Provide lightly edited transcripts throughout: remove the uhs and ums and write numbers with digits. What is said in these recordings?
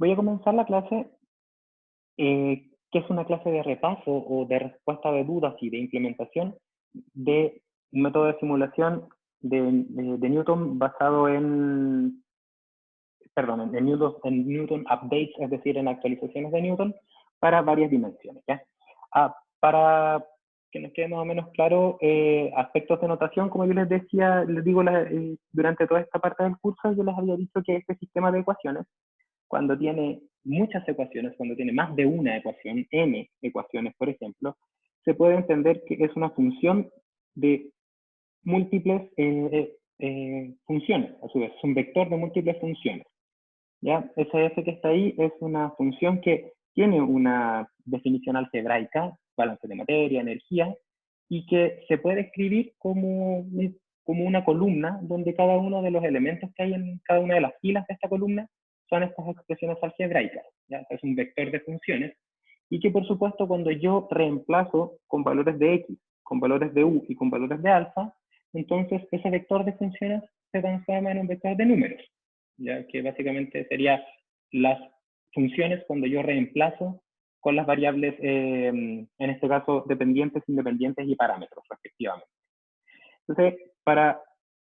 Voy a comenzar la clase, que es una clase de repaso o de respuesta de dudas y de implementación de un método de simulación de Newton basado en Newton Updates, es decir, en actualizaciones de Newton para varias dimensiones, ¿ya? Para que nos quede más o menos claro, aspectos de notación, como yo les decía, les digo durante toda esta parte del curso, yo les había dicho que este sistema de ecuaciones, cuando tiene muchas ecuaciones, cuando tiene más de una ecuación, n ecuaciones, por ejemplo, se puede entender que es una función de múltiples funciones, a su vez, es un vector de múltiples funciones. ¿Ya? Esa f que está ahí es una función que tiene una definición algebraica, balance de materia, energía, y que se puede escribir como una columna donde cada uno de los elementos que hay en cada una de las filas de esta columna son estas expresiones algebraicas. ¿Ya? Es un vector de funciones y que, por supuesto, cuando yo reemplazo con valores de x, con valores de u y con valores de alfa, entonces ese vector de funciones se transforma en un vector de números, ya que básicamente sería las funciones cuando yo reemplazo con las variables, en este caso, dependientes, independientes y parámetros, respectivamente. Entonces, para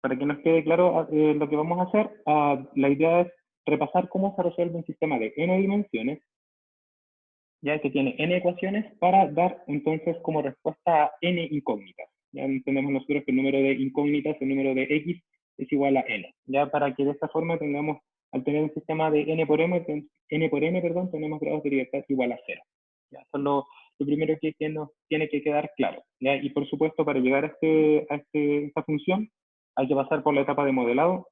que nos quede claro lo que vamos a hacer, la idea es repasar cómo se resuelve un sistema de n dimensiones, ya que tiene n ecuaciones, para dar entonces como respuesta a n incógnitas. Ya entendemos nosotros que el número de incógnitas, el número de x, es igual a n. Ya para que de esta forma tengamos, al tener un sistema de n por n, tenemos grados de libertad igual a 0. Ya, eso es lo primero que nos tiene que quedar claro. ¿Ya? Y por supuesto, para llegar a esta función, hay que pasar por la etapa de modelado,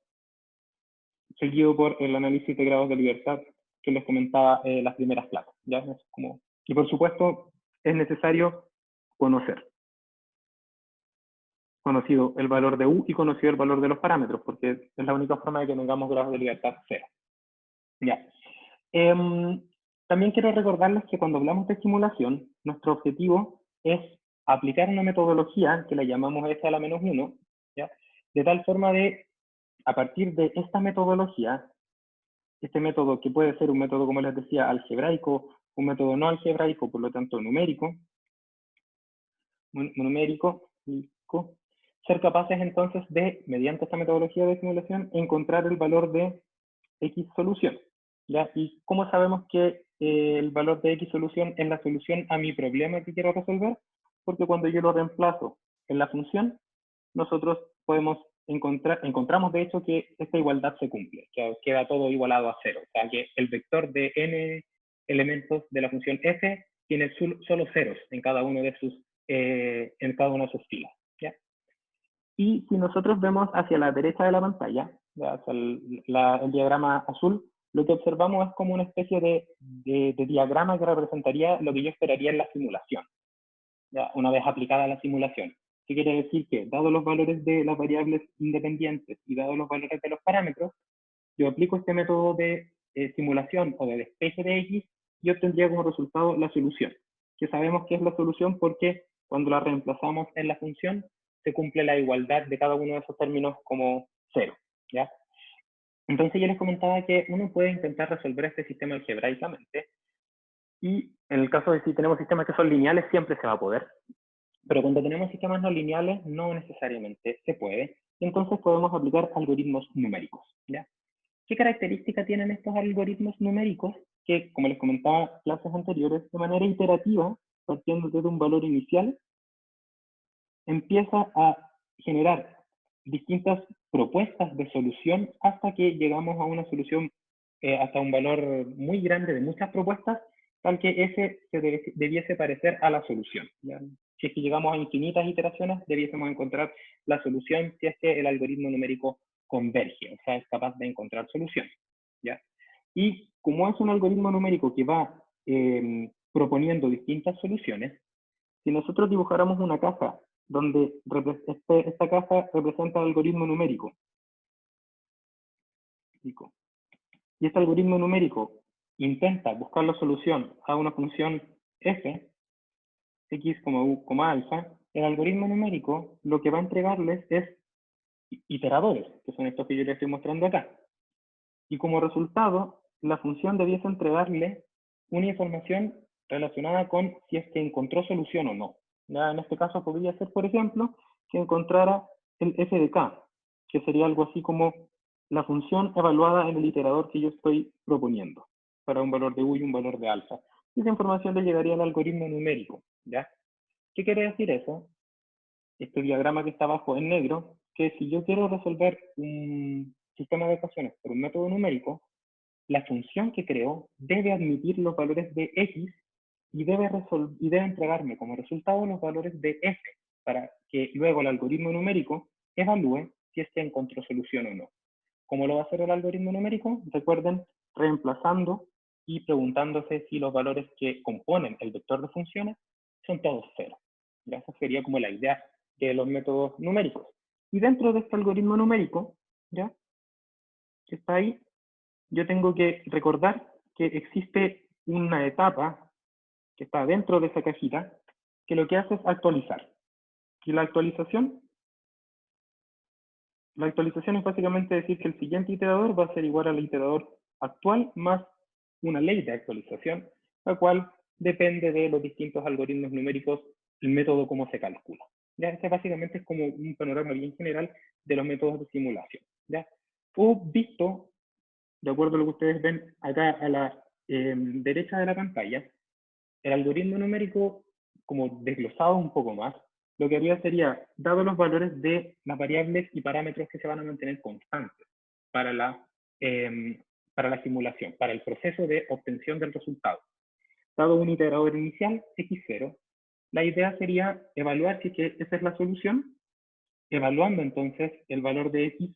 seguido por el análisis de grados de libertad que les comentaba las primeras clases. ¿Ya? Es como... Y por supuesto, es necesario conocido el valor de u y conocido el valor de los parámetros, porque es la única forma de que tengamos grados de libertad 0. Ya. También quiero recordarles que cuando hablamos de simulación, nuestro objetivo es aplicar una metodología que la llamamos S a la menos 1, ¿ya? De tal forma de, a partir de esta metodología, este método que puede ser un método, como les decía, algebraico, un método no algebraico, por lo tanto numérico, ser capaces entonces de, mediante esta metodología de simulación, encontrar el valor de X solución. ¿Ya? ¿Y cómo sabemos que el valor de X solución es la solución a mi problema que quiero resolver? Porque cuando yo lo reemplazo en la función, nosotros encontramos de hecho que esta igualdad se cumple, que queda todo igualado a 0. O sea, que el vector de n elementos de la función f tiene solo ceros en cada una de sus filas. ¿Ya? Y si nosotros vemos hacia la derecha de la pantalla, hacia el diagrama azul, lo que observamos es como una especie de diagrama que representaría lo que yo esperaría en la simulación, ¿ya? Una vez aplicada la simulación. ¿Qué quiere decir? Que, dados los valores de las variables independientes y dados los valores de los parámetros, yo aplico este método de simulación o de despeje de X y obtendría como resultado la solución. Que sabemos que es la solución porque cuando la reemplazamos en la función, se cumple la igualdad de cada uno de esos términos como 0. ¿Ya? Entonces yo les comentaba que uno puede intentar resolver este sistema algebraicamente, y en el caso de si tenemos sistemas que son lineales, siempre se va a poder. Pero cuando tenemos sistemas no lineales, no necesariamente se puede. Y entonces podemos aplicar algoritmos numéricos. ¿Ya? ¿Qué característica tienen estos algoritmos numéricos? Que, como les comentaba en clases anteriores, de manera iterativa, partiendo desde un valor inicial, empieza a generar distintas propuestas de solución hasta que llegamos a una solución, hasta un valor muy grande de muchas propuestas, tal que ese debiese parecer a la solución. ¿Ya? Si es que llegamos a infinitas iteraciones, debiésemos encontrar la solución si es que el algoritmo numérico converge, o sea, es capaz de encontrar soluciones. ¿Ya? Y como es un algoritmo numérico que va proponiendo distintas soluciones, si nosotros dibujáramos una caja donde esta caja representa el algoritmo numérico, y este algoritmo numérico intenta buscar la solución a una función f, x, u, alfa, el algoritmo numérico lo que va a entregarles es iteradores, que son estos que yo les estoy mostrando acá. Y como resultado, la función debiese entregarle una información relacionada con si es que encontró solución o no. ¿Ya? En este caso podría ser, por ejemplo, que encontrara el f de k, que sería algo así como la función evaluada en el iterador que yo estoy proponiendo, para un valor de u y un valor de alfa. Y esa información le llegaría al algoritmo numérico. ¿Ya? ¿Qué quiere decir eso? Este diagrama que está abajo en negro, que si yo quiero resolver un sistema de ecuaciones por un método numérico, la función que creo debe admitir los valores de x y debe entregarme como resultado los valores de f, para que luego el algoritmo numérico evalúe si es que encontró solución o no. ¿Cómo lo va a hacer el algoritmo numérico? Recuerden, reemplazando y preguntándose si los valores que componen el vector de funciones son todos cero. ¿Ya? Esa sería como la idea de los métodos numéricos. Y dentro de este algoritmo numérico, ¿ya? Que está ahí, yo tengo que recordar que existe una etapa que está dentro de esa cajita que lo que hace es actualizar. Y la actualización es básicamente decir que el siguiente iterador va a ser igual al iterador actual más una ley de actualización, la cual depende de los distintos algoritmos numéricos, el método cómo se calcula. ¿Ya? Este básicamente es como un panorama bien general de los métodos de simulación. ¿Ya? O visto, de acuerdo a lo que ustedes ven acá a la derecha de la pantalla, el algoritmo numérico, como desglosado un poco más, lo que haría sería, dado los valores de las variables y parámetros que se van a mantener constantes para la simulación, para el proceso de obtención del resultado. Dado un iterador inicial, x0, la idea sería evaluar si que esa es la solución, evaluando entonces el valor de x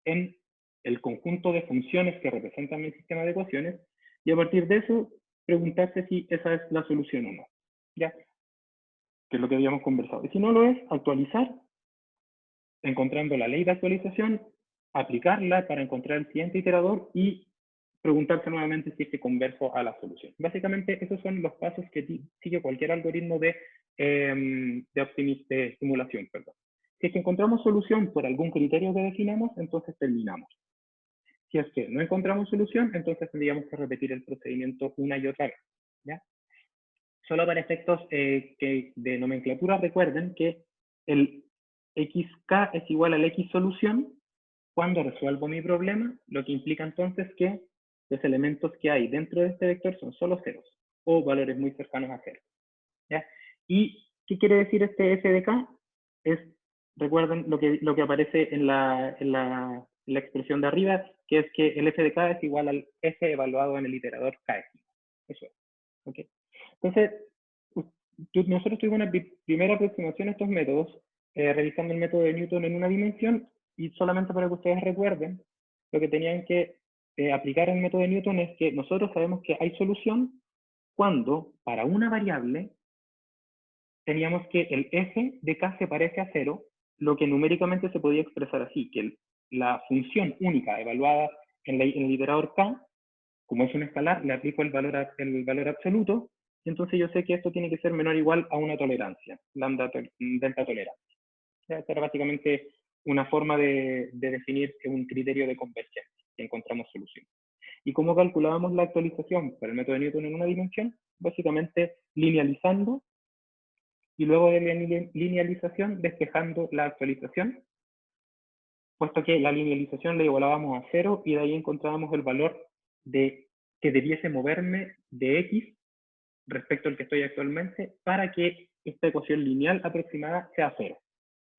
en el conjunto de funciones que representan el sistema de ecuaciones, y a partir de eso, preguntarse si esa es la solución o no. ¿Ya? Que es lo que habíamos conversado. Y si no lo es, actualizar, encontrando la ley de actualización, aplicarla para encontrar el siguiente iterador y preguntarse nuevamente si es que converso a la solución. Básicamente, esos son los pasos que sigue cualquier algoritmo de simulación. Perdón. Si es que encontramos solución por algún criterio que definamos, entonces terminamos. Si es que no encontramos solución, entonces tendríamos que repetir el procedimiento una y otra vez. ¿Ya? Solo para efectos de nomenclatura, recuerden que el xk es igual al x solución cuando resuelvo mi problema, lo que implica entonces que los elementos que hay dentro de este vector son solo ceros, o valores muy cercanos a cero. ¿Ya? ¿Y qué quiere decir este f de k? Es, recuerden lo que aparece en la expresión de arriba, que es que el f de k es igual al f evaluado en el iterador k. Eso es. ¿Okay? Entonces, nosotros tuvimos una primera aproximación a estos métodos, revisando el método de Newton en una dimensión, y solamente para que ustedes recuerden, lo que tenían que aplicar el método de Newton es que nosotros sabemos que hay solución cuando, para una variable, teníamos que el f de k se parece a 0, lo que numéricamente se podía expresar así, que la función única evaluada en el iterador k, como es un escalar, le aplico el valor absoluto, y entonces yo sé que esto tiene que ser menor o igual a una tolerancia, delta tolerancia. Esta era básicamente una forma de definir un criterio de convergencia, que encontramos solución. ¿Y cómo calculábamos la actualización para el método de Newton en una dimensión? Básicamente linealizando, y luego de la linealización despejando la actualización, puesto que la linealización la igualábamos a 0 y de ahí encontrábamos el valor que debiese moverme de x respecto al que estoy actualmente para que esta ecuación lineal aproximada sea 0.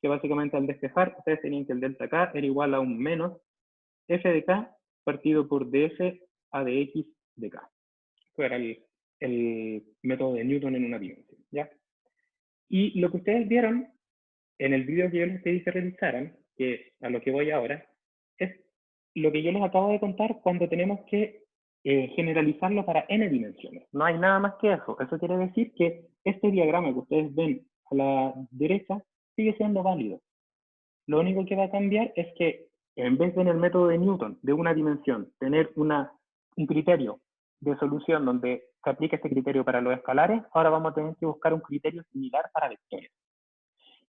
Que básicamente al despejar, ustedes tenían que el delta k era igual a un menos f de k partido por df a de x de k. Esto era el método de Newton en una dimensión. ¿Ya? Y lo que ustedes vieron en el video que yo les pedí que realizaran, que a lo que voy ahora, es lo que yo les acabo de contar cuando tenemos que generalizarlo para n dimensiones. No hay nada más que eso. Eso quiere decir que este diagrama que ustedes ven a la derecha sigue siendo válido. Lo único que va a cambiar es que en vez de en el método de Newton de una dimensión, tener un criterio de solución donde se aplica este criterio para los escalares, ahora vamos a tener que buscar un criterio similar para vectores.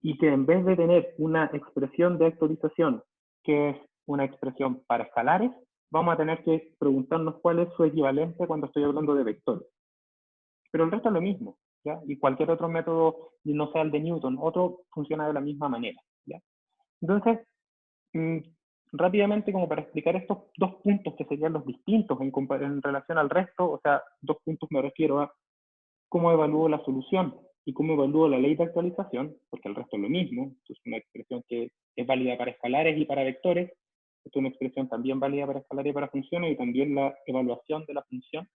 Y que en vez de tener una expresión de actualización que es una expresión para escalares, vamos a tener que preguntarnos cuál es su equivalente cuando estoy hablando de vectores. Pero el resto es lo mismo, ¿ya? Y cualquier otro método, no sea el de Newton, otro funciona de la misma manera, ¿ya? Entonces, rápidamente, como para explicar estos dos puntos que serían los distintos en relación al resto, o sea, dos puntos me refiero a cómo evalúo la solución y cómo evalúo la ley de actualización, porque el resto es lo mismo. Esto es una expresión que es válida para escalares y para vectores. Esto es una expresión también válida para escalares y para funciones, y también la evaluación de la función.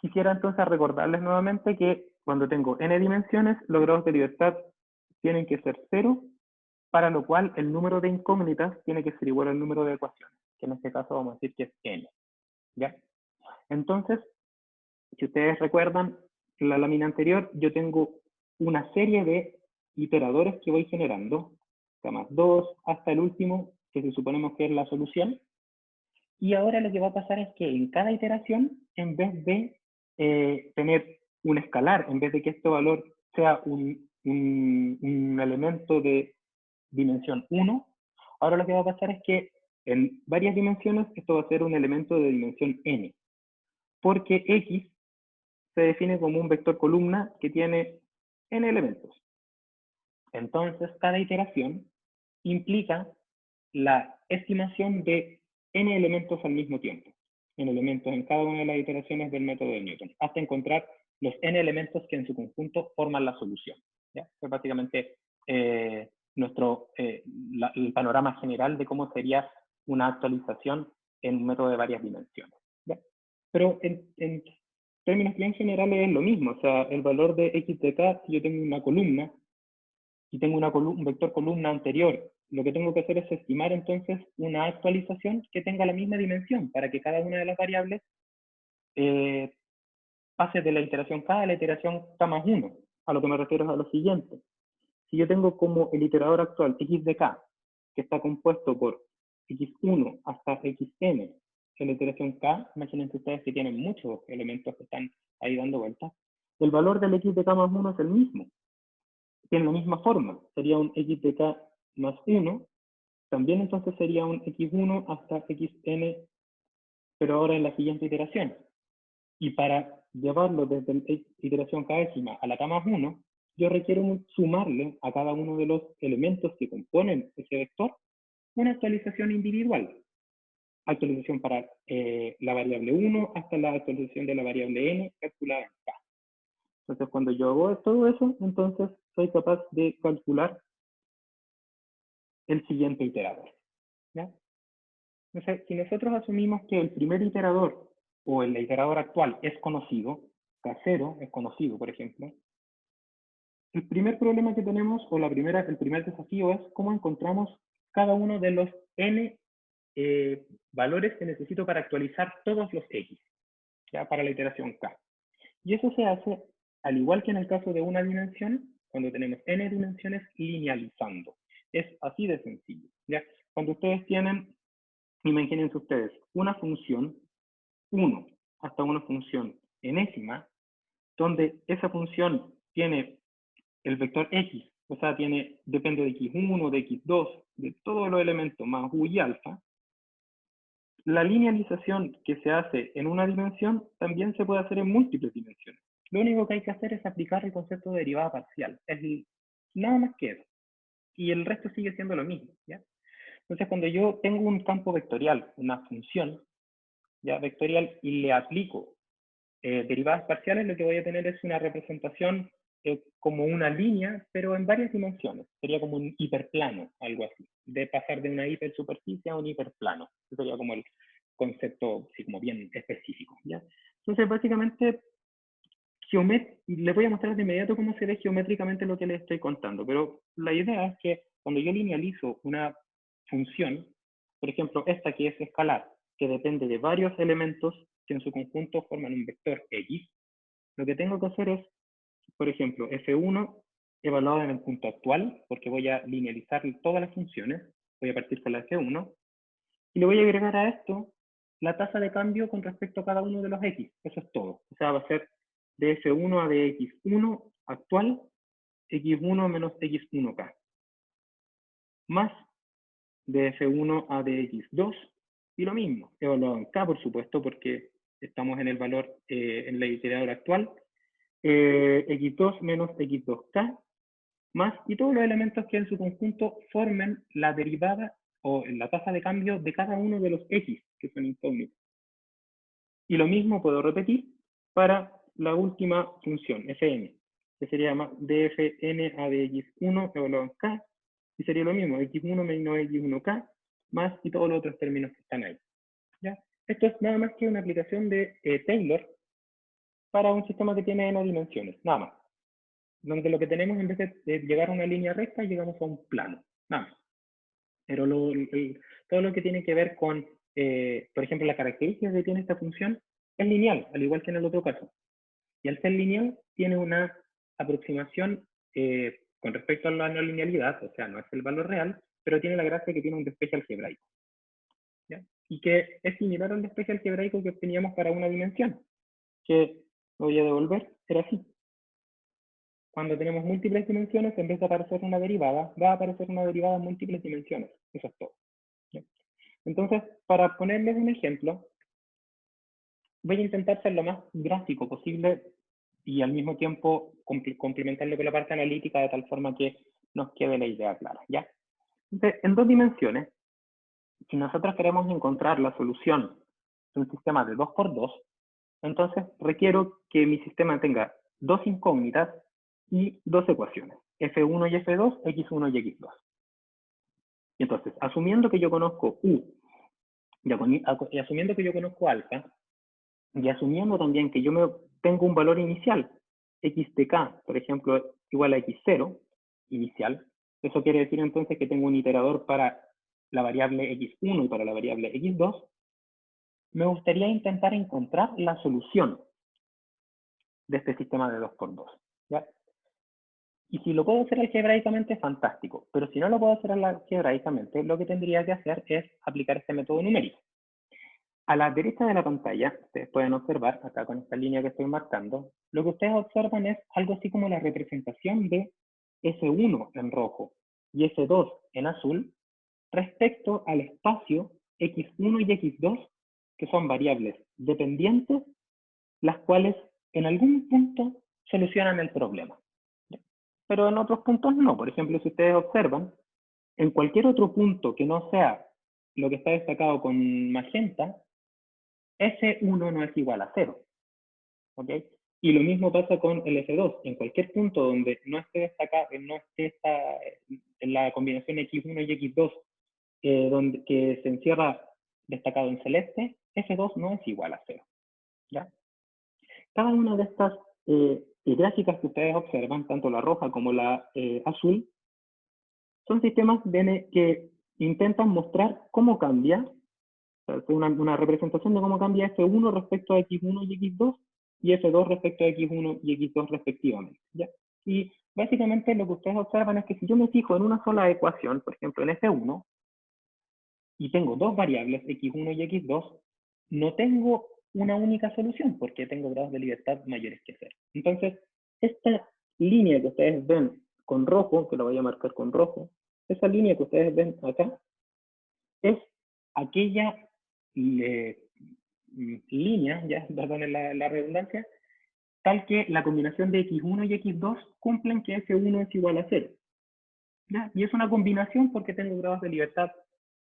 Quisiera entonces recordarles nuevamente que cuando tengo n dimensiones, los grados de libertad tienen que ser 0, para lo cual el número de incógnitas tiene que ser igual al número de ecuaciones, que en este caso vamos a decir que es n, ¿ya? Entonces, si ustedes recuerdan la lámina anterior, yo tengo una serie de iteradores que voy generando, k más 2, hasta el último, que se suponemos que es la solución. Y ahora lo que va a pasar es que en cada iteración, en vez de tener un escalar, en vez de que este valor sea un elemento de dimensión 1, ahora lo que va a pasar es que en varias dimensiones esto va a ser un elemento de dimensión n, porque x se define como un vector columna que tiene n elementos. Entonces, cada iteración implica la estimación de n elementos al mismo tiempo, n elementos en cada una de las iteraciones del método de Newton, hasta encontrar los n elementos que en su conjunto forman la solución. ¿Ya? Es básicamente el panorama general de cómo sería una actualización en un método de varias dimensiones. ¿Ya? Pero en términos bien generales es lo mismo, o sea, el valor de x de k, si yo tengo una columna y tengo un vector columna anterior, lo que tengo que hacer es estimar entonces una actualización que tenga la misma dimensión para que cada una de las variables pase de la iteración k a la iteración k más 1. A lo que me refiero es a lo siguiente. Si yo tengo como el iterador actual x de k, que está compuesto por x1 hasta xn, en la iteración k, imagínense ustedes que tienen muchos elementos que están ahí dando vueltas, el valor del x de k más 1 es el mismo. Tiene la misma forma, sería un x de k más 1, también entonces sería un x1 hasta xn, pero ahora en la siguiente iteración. Y para llevarlo desde la iteración késima a la k más 1, yo requiero sumarle a cada uno de los elementos que componen ese vector una actualización individual. Actualización para la variable 1 hasta la actualización de la variable n calculada en k. Entonces, cuando yo hago todo eso, entonces soy capaz de calcular el siguiente iterador. ¿Ya? Entonces, si nosotros asumimos que el primer iterador o el iterador actual es conocido, K0 es conocido, por ejemplo, el primer problema que tenemos, o el primer desafío es cómo encontramos cada uno de los n valores que necesito para actualizar todos los x, ya para la iteración k. Y eso se hace, al igual que en el caso de una dimensión, cuando tenemos n dimensiones, linealizando. Es así de sencillo. ¿Ya? Cuando ustedes tienen, imagínense ustedes, una función 1 hasta una función enésima, donde esa función tiene el vector x, o sea, depende de x1, de x2, de todos los elementos más u y alfa. La linealización que se hace en una dimensión también se puede hacer en múltiples dimensiones. Lo único que hay que hacer es aplicar el concepto de derivada parcial. Es nada más que eso. Y el resto sigue siendo lo mismo. ¿Ya? Entonces, cuando yo tengo un campo vectorial, una función ya vectorial, y le aplico derivadas parciales, lo que voy a tener es una representación como una línea, pero en varias dimensiones. Sería como un hiperplano, algo así. De pasar de una hipersuperficie a un hiperplano. Eso sería como el concepto, así como bien específico. ¿Ya? Entonces, básicamente, le voy a mostrar de inmediato cómo se ve geométricamente lo que les estoy contando, pero la idea es que cuando yo linealizo una función, por ejemplo, esta que es escalar, que depende de varios elementos que en su conjunto forman un vector x, lo que tengo que hacer es, por ejemplo, f1 evaluado en el punto actual, porque voy a linealizar todas las funciones, voy a partir con la f1, y le voy a agregar a esto la tasa de cambio con respecto a cada uno de los x. Eso es todo. O sea, va a ser de f1 a de x1 actual, x1 menos x1k. Más de f1 a de x2, Y lo mismo, evaluado en K, por supuesto, porque estamos en el valor, en el iterador actual, x2 menos x2k, más, y todos los elementos que en su conjunto formen la derivada o la tasa de cambio de cada uno de los x, que son incógnitos. Y lo mismo puedo repetir para la última función, fn, que sería más dfn a de x1 evaluado en k, y sería lo mismo, x1 menos x1k, más y todos los otros términos que están ahí. ¿Ya? Esto es nada más que una aplicación de Taylor para un sistema que tiene n dimensiones, nada más. Donde lo que tenemos en vez de llegar a una línea recta, llegamos a un plano, nada más. Pero todo lo que tiene que ver con, por ejemplo, las características que tiene esta función es lineal, al igual que en el otro caso. Y al ser lineal, tiene una aproximación con respecto a la no linealidad, o sea, no es el valor real, pero tiene la gracia que tiene un despeje algebraico. ¿Ya? Y que es similar al despeje algebraico que obteníamos para una dimensión, que lo voy a devolver, era así. Cuando tenemos múltiples dimensiones, en vez de aparecer una derivada, va a aparecer una derivada en múltiples dimensiones. Eso es todo. ¿Ya? Entonces, para ponerles un ejemplo, voy a intentar ser lo más gráfico posible y al mismo tiempo complementarlo con la parte analítica de tal forma que nos quede la idea clara. ¿Ya? Entonces, en dos dimensiones, si nosotros queremos encontrar la solución de un sistema de 2×2, entonces requiero que mi sistema tenga dos incógnitas y dos ecuaciones, f1 y f2, x1 y x2. Y entonces, asumiendo que yo conozco u, y asumiendo que yo conozco alfa, y asumiendo también que yo tengo un valor inicial, x de k, por ejemplo, igual a x0, inicial, eso quiere decir entonces que tengo un iterador para la variable x1 y para la variable x2, me gustaría intentar encontrar la solución de este sistema de 2×2. ¿Ya? Y si lo puedo hacer algebraicamente, fantástico. Pero si no lo puedo hacer algebraicamente, lo que tendría que hacer es aplicar este método numérico. A la derecha de la pantalla, ustedes pueden observar, acá con esta línea que estoy marcando, lo que ustedes observan es algo así como la representación de S1 en rojo y S2 en azul respecto al espacio X1 y X2, que son variables dependientes, las cuales en algún punto solucionan el problema. Pero en otros puntos no. Por ejemplo, si ustedes observan, en cualquier otro punto que no sea lo que está destacado con magenta, S1 no es igual a 0. ¿Ok? Y lo mismo pasa con el F2. En cualquier punto donde no esté destacado, no esté en la combinación X1 y X2, donde que se encierra destacado en celeste, F2 no es igual a 0. ¿Ya? Cada una de estas gráficas que ustedes observan, tanto la roja como la azul, son sistemas que intentan mostrar cómo cambia, o sea, una representación de cómo cambia F1 respecto a X1 y X2, y F2 respecto a X1 y X2 respectivamente. ¿Ya? Y básicamente lo que ustedes observan es que si yo me fijo en una sola ecuación, por ejemplo en F1, y tengo dos variables, X1 y X2, no tengo una única solución, porque tengo grados de libertad mayores que 0. Entonces, esta línea que ustedes ven con rojo, que lo voy a marcar con rojo, esa línea que ustedes ven acá, es aquella línea, ya, perdón la redundancia, tal que la combinación de X1 y X2 cumplen que F1 es igual a 0. ¿Ya? Y es una combinación porque tengo grados de libertad,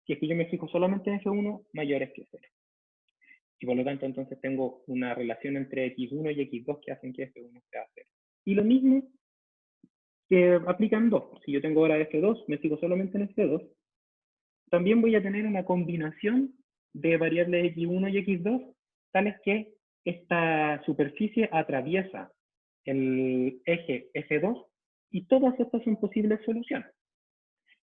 si es que yo me fijo solamente en F1, mayores que 0. Y por lo tanto, entonces tengo una relación entre X1 y X2 que hacen que F1 sea 0. Y lo mismo que aplica en 2. Si yo tengo ahora F2, me fijo solamente en F2, también voy a tener una combinación de variables X1 y X2, tales que esta superficie atraviesa el eje F2 y todas estas son posibles soluciones.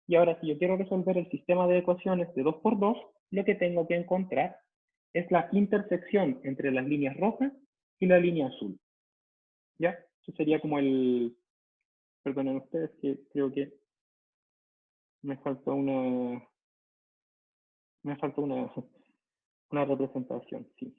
Y ahora, si yo quiero resolver el sistema de ecuaciones de 2×2, lo que tengo que encontrar es la intersección entre las líneas rojas y la línea azul. ¿Ya? Eso sería como el... Perdonen ustedes que creo que me falta una representación, sí.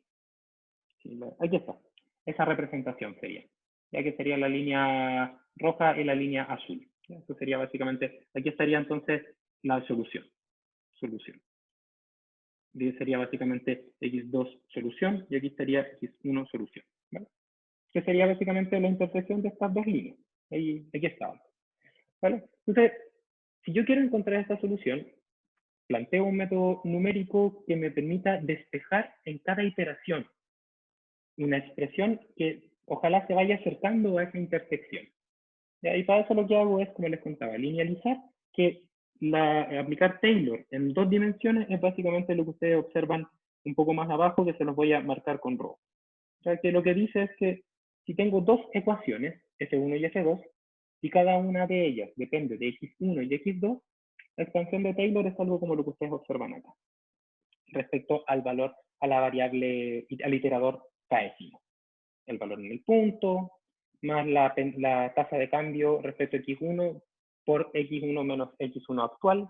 Sí, aquí está. Esa representación sería. Ya que sería la línea roja y la línea azul. ¿Ya? Eso sería básicamente, aquí estaría entonces la solución. sería básicamente x2 solución y aquí estaría x1 solución, ¿vale? Que sería básicamente la intersección de estas dos líneas. Aquí está, ¿vale? Entonces, si yo quiero encontrar esta solución, planteo un método numérico que me permita despejar en cada iteración una expresión que ojalá se vaya acercando a esa intersección. Y para eso lo que hago es, como les contaba, linealizar, que aplicar Taylor en 2 dimensiones es básicamente lo que ustedes observan un poco más abajo, que se los voy a marcar con rojo. O sea, que lo que dice es que si tengo dos ecuaciones, F1 y F2, y cada una de ellas depende de X1 y X2, la expansión de Taylor es algo como lo que ustedes observan acá, respecto al valor, a la variable, al iterador k'fino. El valor en el punto, más la tasa de cambio respecto a X1 por X1 menos X1 actual,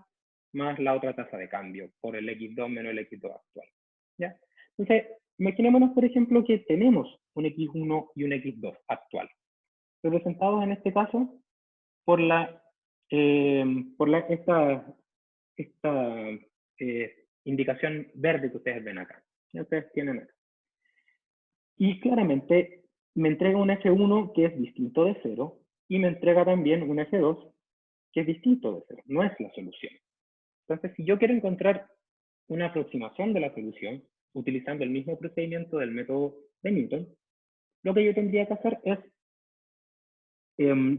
más la otra tasa de cambio por el X2 menos el X2 actual. ¿Ya? Entonces, imaginémonos, por ejemplo, que tenemos un X1 y un X2 actual, representados en este caso por esta indicación verde que ustedes ven acá. ¿Ya? Ustedes tienen acá. Y claramente me entrega un F1 que es distinto de 0 y me entrega también un F2 que es distinto de 0. No es la solución. Entonces, si yo quiero encontrar una aproximación de la solución utilizando el mismo procedimiento del método de Newton, lo que yo tendría que hacer es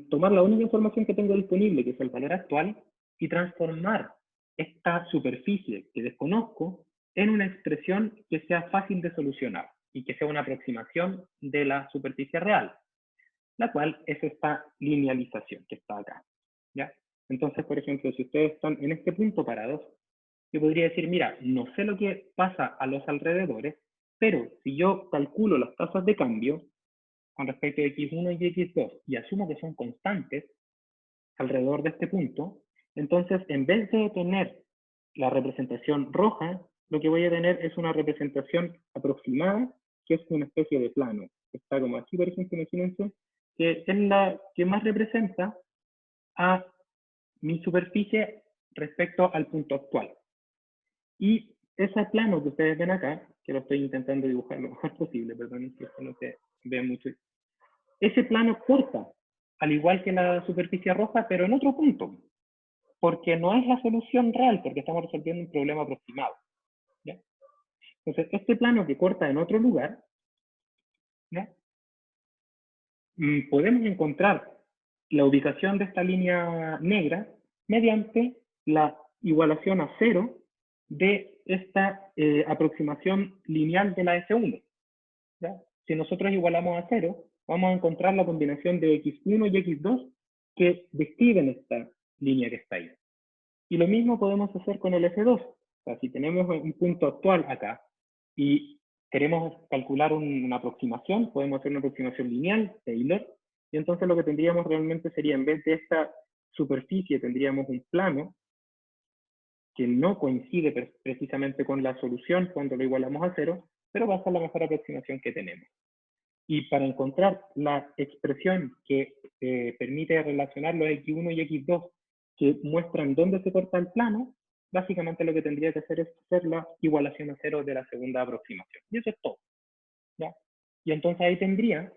tomar la única información que tengo disponible, que es el valor actual, y transformar esta superficie que desconozco en una expresión que sea fácil de solucionar y que sea una aproximación de la superficie real, la cual es esta linealización que está acá, ¿ya? Entonces, por ejemplo, si ustedes están en este punto parados, yo podría decir, mira, no sé lo que pasa a los alrededores, pero si yo calculo las tasas de cambio con respecto a X1 y X2 y asumo que son constantes alrededor de este punto, entonces en vez de tener la representación roja, lo que voy a tener es una representación aproximada, que es una especie de plano. Está como aquí, por ejemplo, imagínense, que es la que más representa a mi superficie respecto al punto actual. Y ese plano que ustedes ven acá, que lo estoy intentando dibujar lo mejor posible, perdón, si esto no se ve mucho, ese plano corta, al igual que la superficie roja, pero en otro punto, porque no es la solución real, porque estamos resolviendo un problema aproximado. ¿Ya? Entonces, este plano que corta en otro lugar, ¿ya? Podemos encontrar la ubicación de esta línea negra mediante la igualación a 0 de esta aproximación lineal de la F1. ¿Ya? Si nosotros igualamos a 0, vamos a encontrar la combinación de X1 y X2 que describen esta línea que está ahí. Y lo mismo podemos hacer con el F2. O sea, si tenemos un punto actual acá y queremos calcular una aproximación, podemos hacer una aproximación lineal, Taylor, y entonces lo que tendríamos realmente sería, en vez de esta superficie, tendríamos un plano que no coincide precisamente con la solución cuando lo igualamos a 0, pero va a ser la mejor aproximación que tenemos. Y para encontrar la expresión que permite relacionar los X1 y X2 que muestran dónde se corta el plano, básicamente lo que tendría que hacer es hacer la igualación a 0 de la segunda aproximación. Y eso es todo. ¿Ya? Y entonces ahí tendría,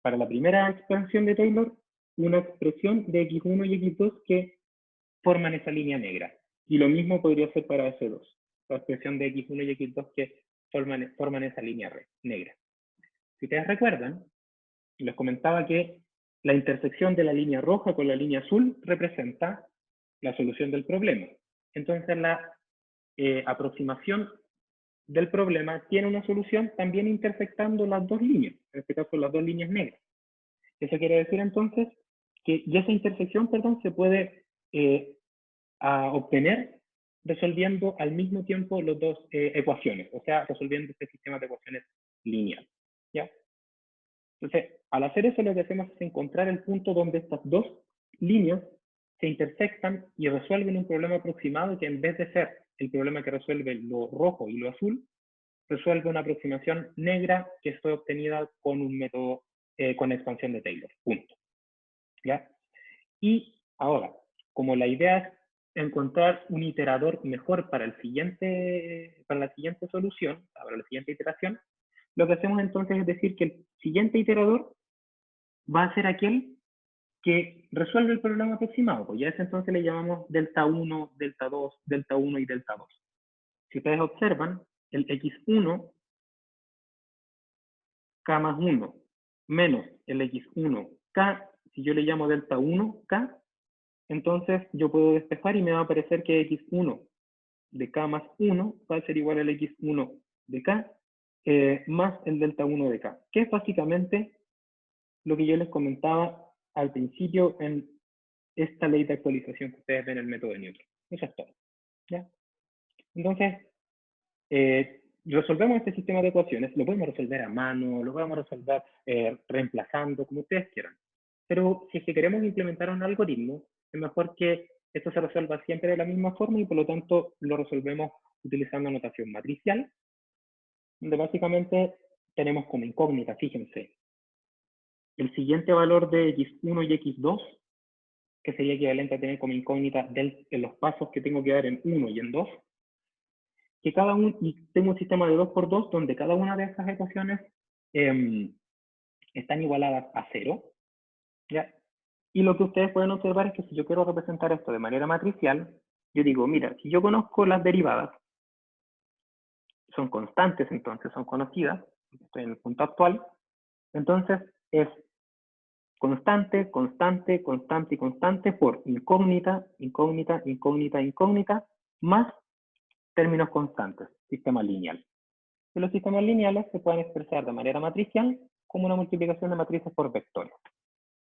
para la primera expansión de Taylor, una expresión de X1 y X2 que forman esa línea negra. Y lo mismo podría ser para F2, la expresión de X1 y X2 que forman esa línea negra. Si ustedes recuerdan, les comentaba que la intersección de la línea roja con la línea azul representa la solución del problema. Entonces la aproximación del problema tiene una solución también intersectando las dos líneas, en este caso las dos líneas negras. Eso quiere decir entonces que esa intersección, perdón, se puede obtener resolviendo al mismo tiempo las dos ecuaciones, o sea, resolviendo este sistema de ecuaciones lineal. ¿Ya? Entonces, al hacer eso, lo que hacemos es encontrar el punto donde estas dos líneas se intersectan y resuelven un problema aproximado que, en vez de ser el problema que resuelve lo rojo y lo azul, resuelve una aproximación negra que fue obtenida con un método con expansión de Taylor. Punto. ¿Ya? Y ahora, como la idea es encontrar un iterador mejor para la siguiente solución, para la siguiente iteración, lo que hacemos entonces es decir que el siguiente iterador va a ser aquel que resuelve el problema aproximado, pues ya a ese entonces le llamamos delta 1, delta 2, delta 1 y delta 2. Si ustedes observan, el x1, k más 1, menos el x1, k, si yo le llamo delta 1, k, entonces yo puedo despejar y me va a aparecer que x1 de k más 1 va a ser igual al x1 de k más el delta 1 de k, que es básicamente lo que yo les comentaba al principio en esta ley de actualización que ustedes ven en el método de Newton. Eso es todo. ¿Ya? Entonces, resolvemos este sistema de ecuaciones, lo podemos resolver a mano, lo podemos resolver reemplazando, como ustedes quieran. Pero si es que queremos implementar un algoritmo, es mejor que esto se resuelva siempre de la misma forma y por lo tanto lo resolvemos utilizando notación matricial, donde básicamente tenemos como incógnita, fíjense, el siguiente valor de x1 y x2, que sería equivalente a tener como incógnita en los pasos que tengo que dar en 1 y en 2, que cada uno, y tengo un sistema de 2 por 2 donde cada una de esas ecuaciones están igualadas a 0, ¿ya? Y lo que ustedes pueden observar es que si yo quiero representar esto de manera matricial, yo digo, mira, si yo conozco las derivadas, son constantes entonces, son conocidas, estoy en el punto actual, entonces es constante, constante, constante y constante por incógnita, incógnita, incógnita, incógnita, más términos constantes, sistema lineal. Y los sistemas lineales se pueden expresar de manera matricial como una multiplicación de matrices por vectores.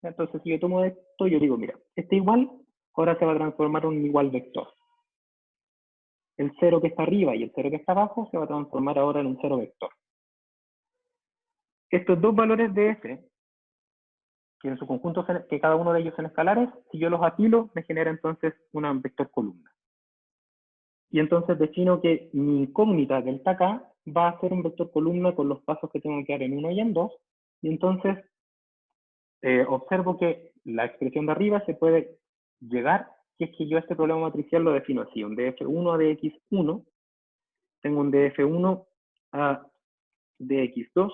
Entonces, si yo tomo esto, yo digo, mira, este igual ahora se va a transformar en un igual vector. El 0 que está arriba y el 0 que está abajo se va a transformar ahora en un 0 vector. Estos dos valores de f, que en su conjunto, que cada uno de ellos son escalares, si yo los apilo, me genera entonces una vector columna. Y entonces defino que mi incógnita delta k va a ser un vector columna con los pasos que tengo que dar en 1 y en 2, y entonces observo que la expresión de arriba se puede llegar, si es que yo este problema matricial lo defino así, un df1 a dx1, tengo un df1 a dx2,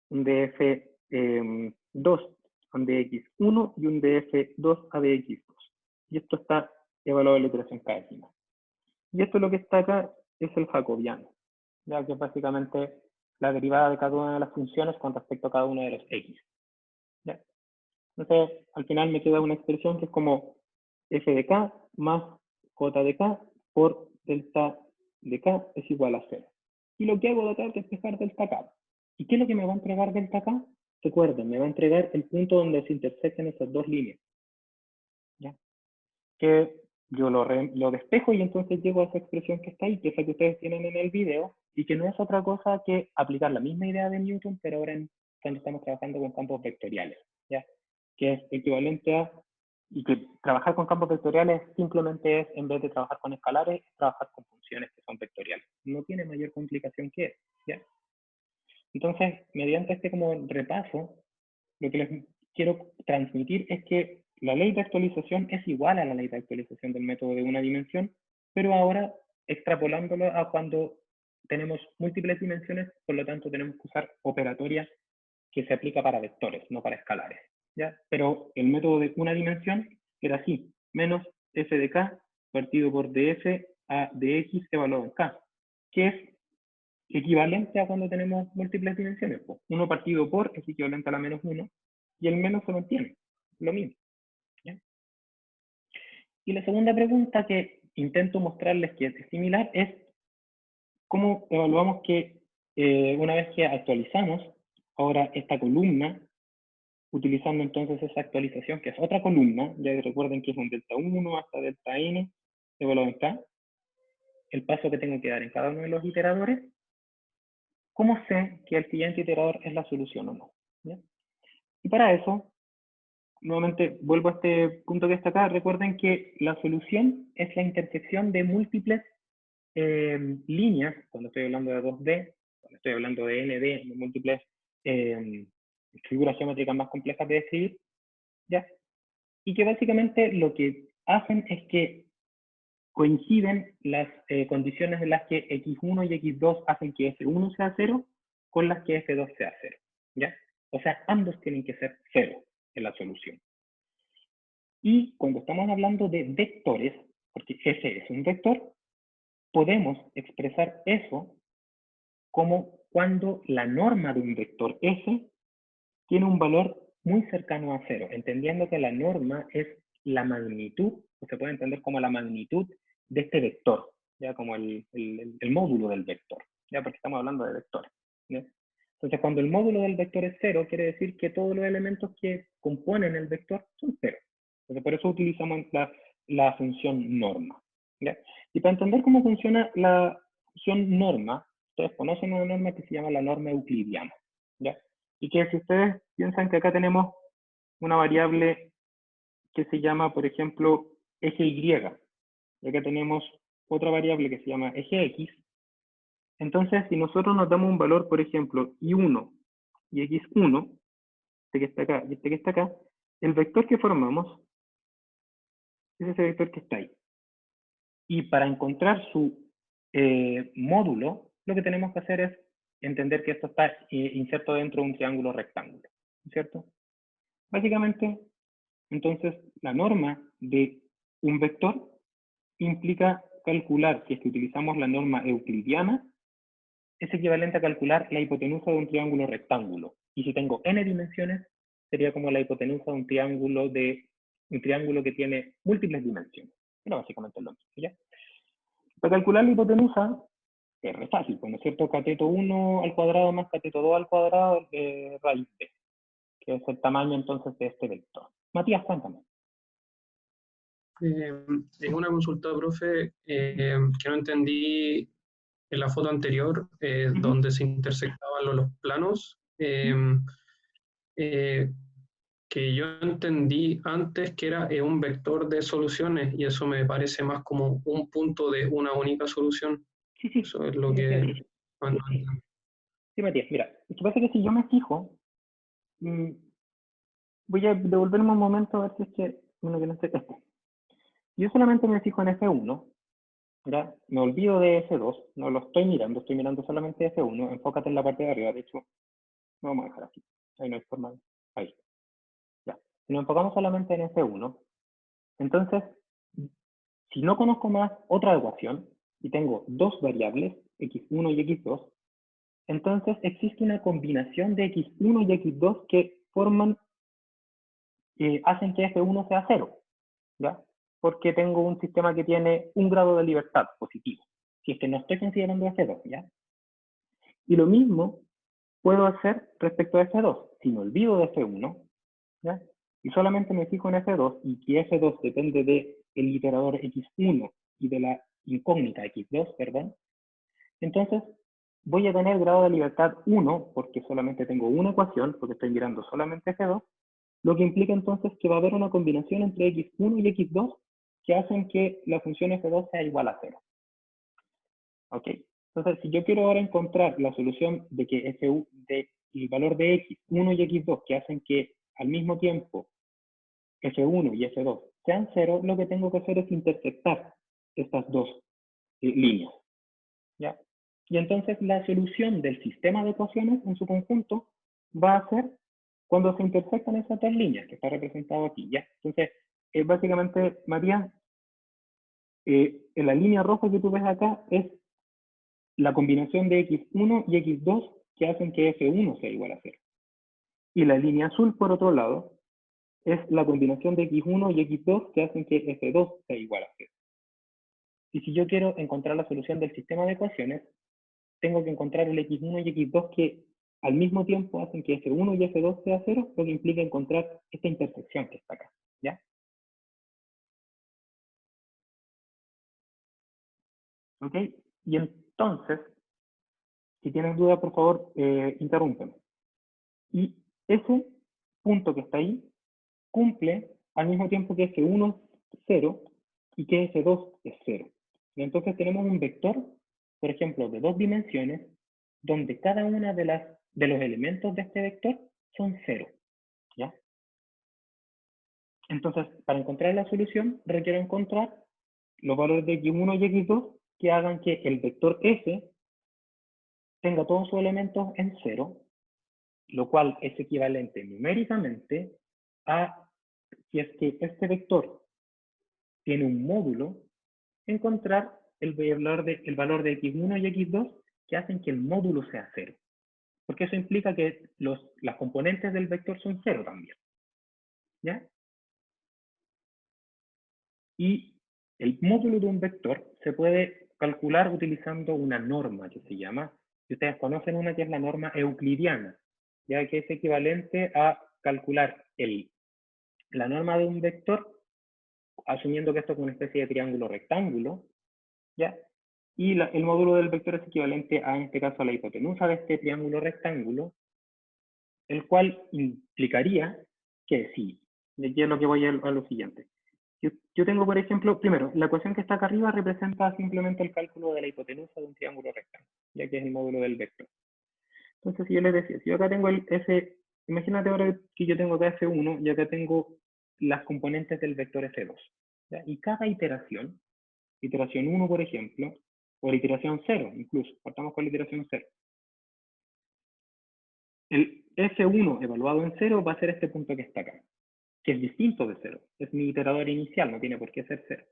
un df2 a dx1 y un df2 a dx2. Y esto está evaluado en la iteración k décima. Y esto lo que está acá es el jacobiano, ya que es básicamente la derivada de cada una de las funciones con respecto a cada uno de los x. ¿Ya? Entonces, al final me queda una expresión que es como f de k más j de k por delta de k es igual a 0. Y lo que hago de acá es despejar delta k. ¿Y qué es lo que me va a entregar delta k? Recuerden, me va a entregar el punto donde se intersectan esas dos líneas. ¿Ya? Que yo lo despejo y entonces llego a esa expresión que está ahí, que es la que ustedes tienen en el video, y que no es otra cosa que aplicar la misma idea de Newton, pero ahora cuando estamos trabajando con campos vectoriales, ¿ya? Que es equivalente a, y que trabajar con campos vectoriales simplemente es, en vez de trabajar con escalares, trabajar con funciones que son vectoriales. No tiene mayor complicación que eso, ¿ya? Entonces, mediante este como repaso, lo que les quiero transmitir es que la ley de actualización es igual a la ley de actualización del método de una dimensión, pero ahora extrapolándolo a cuando tenemos múltiples dimensiones, por lo tanto tenemos que usar operatoria que se aplica para vectores, no para escalares. ¿Ya? Pero el método de una dimensión era así, menos f de k partido por df a dx evaluado en k, que es equivalente a cuando tenemos múltiples dimensiones. Pues. 1 partido por es equivalente a la menos 1 y el menos se mantiene, lo mismo. ¿Ya? Y la segunda pregunta que intento mostrarles que es similar es cómo evaluamos que una vez que actualizamos ahora esta columna, utilizando entonces esa actualización que es otra columna, ya recuerden que es un delta 1 hasta delta n evaluado en k, el paso que tengo que dar en cada uno de los iteradores, ¿cómo sé que el siguiente iterador es la solución o no? ¿Ya? Y para eso, nuevamente vuelvo a este punto que está acá. Recuerden que la solución es la intersección de múltiples líneas, cuando estoy hablando de 2D, cuando estoy hablando de ND, de múltiples figuras geométricas más complejas de escribir, ¿ya? Y que básicamente lo que hacen es que coinciden las condiciones en las que x1 y x2 hacen que f1 sea 0 con las que f2 sea 0, ¿ya? O sea, ambos tienen que ser 0 en la solución. Y cuando estamos hablando de vectores, porque f es un vector, podemos expresar eso como cuando la norma de un vector f tiene un valor muy cercano a 0, entendiendo que la norma es la magnitud, o se puede entender como la magnitud de este vector, ya como el módulo del vector, ya porque estamos hablando de vectores, ¿ya? Entonces, cuando el módulo del vector es 0, quiere decir que todos los elementos que componen el vector son 0. Entonces, por eso utilizamos la función norma, ¿ya? Y para entender cómo funciona la función norma, ustedes conocen una norma que se llama la norma euclidiana, ¿ya? Y que si ustedes piensan que acá tenemos una variable que se llama, por ejemplo, eje Y, y acá tenemos otra variable que se llama eje X, entonces si nosotros nos damos un valor, por ejemplo, Y1 y X1, este que está acá y este que está acá, el vector que formamos es ese vector que está ahí. Y para encontrar su módulo, lo que tenemos que hacer es entender que esto está inserto dentro de un triángulo rectángulo, ¿cierto? Básicamente, entonces, la norma de un vector implica calcular, si es que utilizamos la norma euclidiana, es equivalente a calcular la hipotenusa de un triángulo rectángulo. Y si tengo n dimensiones, sería como la hipotenusa de un triángulo que tiene múltiples dimensiones. Pero básicamente es lo mismo, ¿ya? Para calcular la hipotenusa, es re fácil, ¿no es cierto? Cateto 1 al cuadrado más cateto 2 al cuadrado de raíz b, que es el tamaño entonces de este vector. Matías, cuéntame. Es una consulta, profe, que no entendí en la foto anterior, donde se intersectaban los planos, que yo entendí antes que era un vector de soluciones, y eso me parece más como un punto de una única solución. Sí, sí, Eso es lo sí, que... Matías. Sí, Matías, mira, lo que pasa es que si yo me fijo, voy a devolverme un momento a ver si es que uno que no sé esto. Yo solamente me fijo en F1, ¿ya? Me olvido de F2, no lo estoy mirando solamente F1, enfócate en la parte de arriba, de hecho, lo vamos a dejar así, ahí no hay forma, ahí, ya. Si nos enfocamos solamente en F1, entonces, si no conozco más otra ecuación, y tengo dos variables, x1 y x2, entonces existe una combinación de x1 y x2 que forman, hacen que F1 sea 0, ¿ya? Porque tengo un sistema que tiene un grado de libertad positivo, si es que no estoy considerando F2, ¿ya? Y lo mismo puedo hacer respecto a F2, si me olvido de F1, ¿ya? Y solamente me fijo en F2, y que F2 depende del iterador x1 y de la incógnita x2, perdón, entonces voy a tener grado de libertad 1, porque solamente tengo una ecuación, porque estoy mirando solamente F2, lo que implica entonces que va a haber una combinación entre x1 y x2 que hacen que la función f2 sea igual a 0. ¿Ok? Entonces, si yo quiero ahora encontrar la solución de que el valor de x1 y x2 que hacen que al mismo tiempo f1 y f2 sean 0, lo que tengo que hacer es intersectar estas dos líneas, ¿ya? Y entonces la solución del sistema de ecuaciones en su conjunto va a ser cuando se intersectan esas dos líneas, que está representado aquí, ¿ya? Entonces, básicamente, María, en la línea roja que tú ves acá es la combinación de x1 y x2 que hacen que f1 sea igual a 0. Y la línea azul, por otro lado, es la combinación de x1 y x2 que hacen que f2 sea igual a 0. Y si yo quiero encontrar la solución del sistema de ecuaciones, tengo que encontrar el x1 y x2 que al mismo tiempo hacen que f1 y f2 sea 0, lo que implica encontrar esta intersección que está acá, ¿ya? ¿Ok? Y entonces, si tienes duda, por favor, interrúmpeme. Y ese punto que está ahí cumple al mismo tiempo que f1 es 0 y que f2 es 0. Y entonces tenemos un vector, por ejemplo, de dos dimensiones, donde cada una de los elementos de este vector son 0, ¿ya? Entonces, para encontrar la solución, requiero encontrar los valores de x1 y x2 que hagan que el vector f tenga todos sus elementos en 0, lo cual es equivalente numéricamente a, si es que este vector tiene un módulo, encontrar el valor de x1 y x2 que hacen que el módulo sea 0. Porque eso implica que las componentes del vector son 0 también. ¿Ya? Y el módulo de un vector se puede calcular utilizando una norma que se llama, si ustedes conocen una que es la norma euclidiana, ya que es equivalente a calcular la norma de un vector, asumiendo que esto es una especie de triángulo rectángulo, ¿ya? Y el módulo del vector es equivalente a, en este caso, a la hipotenusa de este triángulo rectángulo, el cual implicaría que sí, de aquí es lo que voy a lo siguiente. Yo tengo, por ejemplo, primero, la ecuación que está acá arriba representa simplemente el cálculo de la hipotenusa de un triángulo rectángulo, ya que es el módulo del vector. Entonces, si yo les decía, si yo acá tengo el F, imagínate ahora que yo tengo acá F1 y acá tengo las componentes del vector F2. ¿Ya? Y cada iteración 1 por ejemplo, o la iteración 0 incluso, partamos con la iteración 0. El F1 evaluado en 0 va a ser este punto que está acá, que es distinto de 0. Es mi iterador inicial, no tiene por qué ser 0.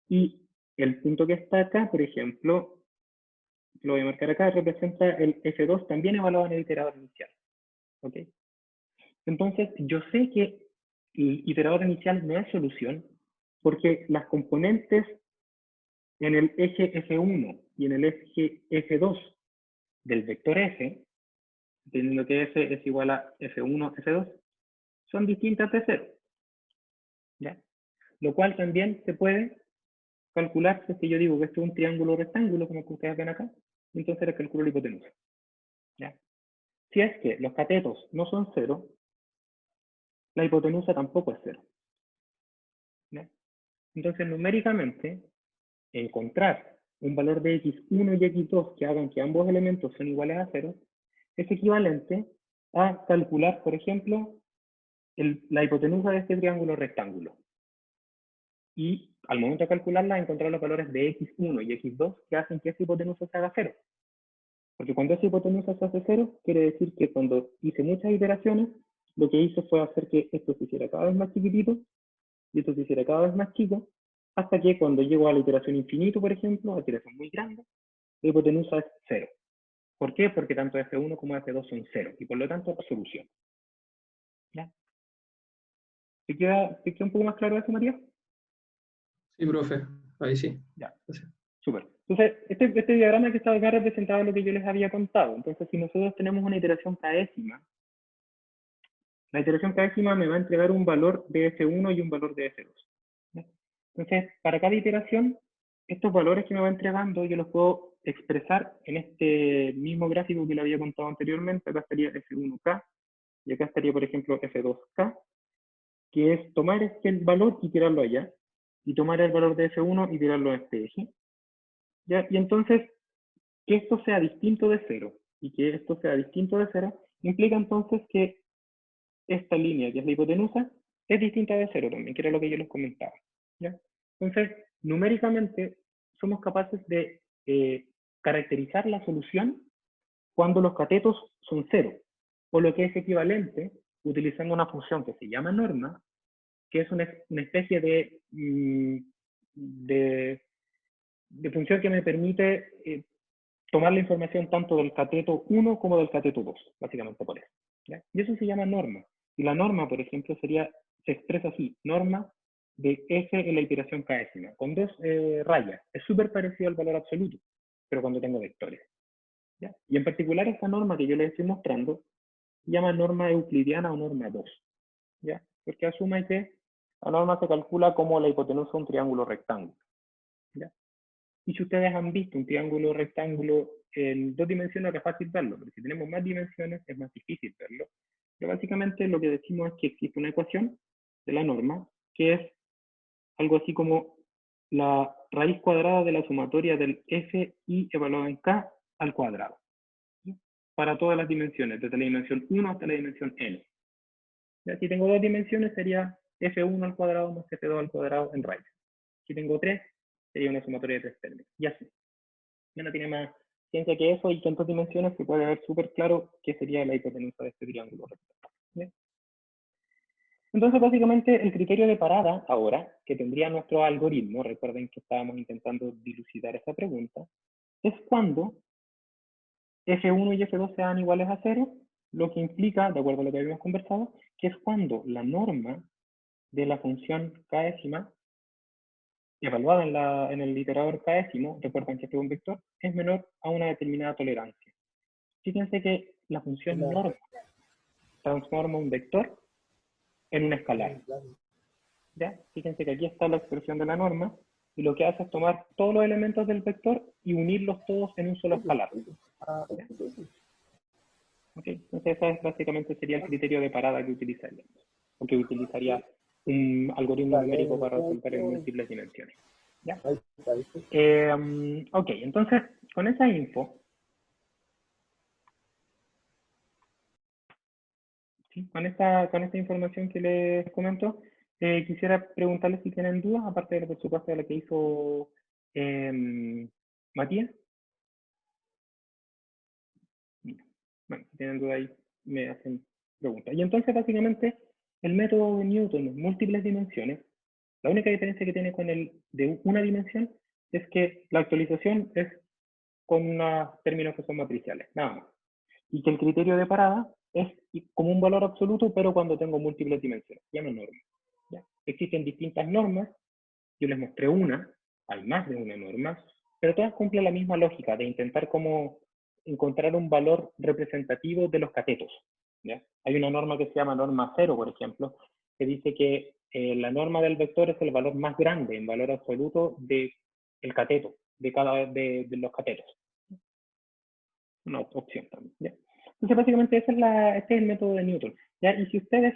Y el punto que está acá, por ejemplo, lo voy a marcar acá, representa el F2 también evaluado en el iterador inicial. ¿Ok? Entonces, yo sé que el iterador inicial no es solución, porque las componentes en el eje F1 y en el eje F2 del vector F, teniendo que F es igual a F1, F2, son distintas de 0. ¿Ya? Lo cual también se puede calcular si es que yo digo que esto es un triángulo rectángulo, como ustedes ven acá, entonces le calculo la hipotenusa. ¿Ya? Si es que los catetos no son 0, la hipotenusa tampoco es 0. ¿Ya? Entonces, numéricamente, encontrar un valor de x1 y x2 que hagan que ambos elementos son iguales a 0 es equivalente a calcular, por ejemplo, la hipotenusa de este triángulo rectángulo. Y al momento de calcularla, encontrar los valores de x1 y x2 que hacen que esa hipotenusa se haga 0. Porque cuando esa hipotenusa se hace 0, quiere decir que cuando hice muchas iteraciones, lo que hice fue hacer que esto se hiciera cada vez más chiquitito y esto se hiciera cada vez más chico, hasta que cuando llego a la iteración infinito, por ejemplo, a la iteración muy grande, la hipotenusa es 0. ¿Por qué? Porque tanto F1 como F2 son 0, y por lo tanto la solución. ¿Ya? ¿Te queda un poco más claro eso, María? Sí, profe, ahí sí. Ya, súper. Entonces, este diagrama que está acá representaba lo que yo les había contado. Entonces, si nosotros tenemos una iteración k'ésima, la iteración k'ésima me va a entregar un valor de F1 y un valor de F2. ¿Ya? Entonces, para cada iteración, estos valores que me va entregando, yo los puedo expresar en este mismo gráfico que le había contado anteriormente. Acá estaría F1K, y acá estaría, por ejemplo, F2K, que es tomar este valor y tirarlo allá, y tomar el valor de F1 y tirarlo a este eje. ¿Ya? Y entonces, que esto sea distinto de 0 y que esto sea distinto de 0, implica entonces que esta línea, que es la hipotenusa, es distinta de 0 también, que era lo que yo les comentaba. ¿Ya? Entonces, numéricamente, somos capaces de caracterizar la solución cuando los catetos son 0, o lo que es equivalente, utilizando una función que se llama norma, que es una especie de función que me permite tomar la información tanto del cateto 1 como del cateto 2, básicamente por eso. ¿Ya? Y eso se llama norma. Y la norma, por ejemplo, se expresa así, norma de f en la iteración k'ésima, con dos rayas. Es súper parecido al valor absoluto, pero cuando tengo vectores. ¿Ya? Y en particular esta norma que yo les estoy mostrando se llama norma euclidiana o norma 2. ¿Ya? Porque asume que la norma se calcula como la hipotenusa de un triángulo rectángulo. ¿Ya? Y si ustedes han visto un triángulo rectángulo en 2 dimensiones, es fácil verlo, pero si tenemos más dimensiones es más difícil verlo. Pero básicamente lo que decimos es que existe una ecuación de la norma que es algo así como la raíz cuadrada de la sumatoria del fi evaluado en k al cuadrado. ¿Sí? Para todas las dimensiones, desde la dimensión 1 hasta la dimensión n. ¿Ya? Si tengo 2 dimensiones sería f1 al cuadrado más f2 al cuadrado en raíz. Si tengo 3, sería una sumatoria de 3 términos. Y así. No tiene más ciencia que eso, y que en 2 dimensiones se puede ver súper claro qué sería la hipotenusa de este triángulo recto. ¿Bien? Entonces, básicamente, el criterio de parada, ahora, que tendría nuestro algoritmo, recuerden que estábamos intentando dilucidar esa pregunta, es cuando F1 y F2 sean iguales a 0, lo que implica, de acuerdo a lo que habíamos conversado, que es cuando la norma de la función k'ésima, evaluada en el iterador k'ésimo, recuerden que este es un vector, es menor a una determinada tolerancia. Fíjense que la función norma transforma un vector en un escalar. ¿Ya? Fíjense que aquí está la expresión de la norma, y lo que hace es tomar todos los elementos del vector y unirlos todos en un solo escalar. ¿Ya? Okay. Entonces, ese básicamente sería el criterio de parada que utilizaríamos, o que utilizaría un algoritmo numérico para resolver en múltiples dimensiones. ¿Ya? Ok, entonces, con esa info, ¿sí? Con esta información que les comento, quisiera preguntarles si tienen dudas, aparte de, por supuesto, de lo que hizo Matías. Bueno, si tienen dudas ahí, me hacen preguntas. Y entonces, básicamente, el método de Newton en múltiples dimensiones, la única diferencia que tiene con el de una dimensión es que la actualización es con unos términos que son matriciales, nada más. Y que el criterio de parada es como un valor absoluto, pero cuando tengo múltiples dimensiones, se llama norma. ¿Ya? Existen distintas normas, yo les mostré una, hay más de una norma, pero todas cumplen la misma lógica de intentar como encontrar un valor representativo de los catetos. ¿Ya? Hay una norma que se llama norma cero, por ejemplo, que dice que la norma del vector es el valor más grande en valor absoluto del cateto, de cada de los catetos. Una opción también. ¿Ya? Entonces, básicamente, este es el método de Newton. ¿Ya? Y si ustedes,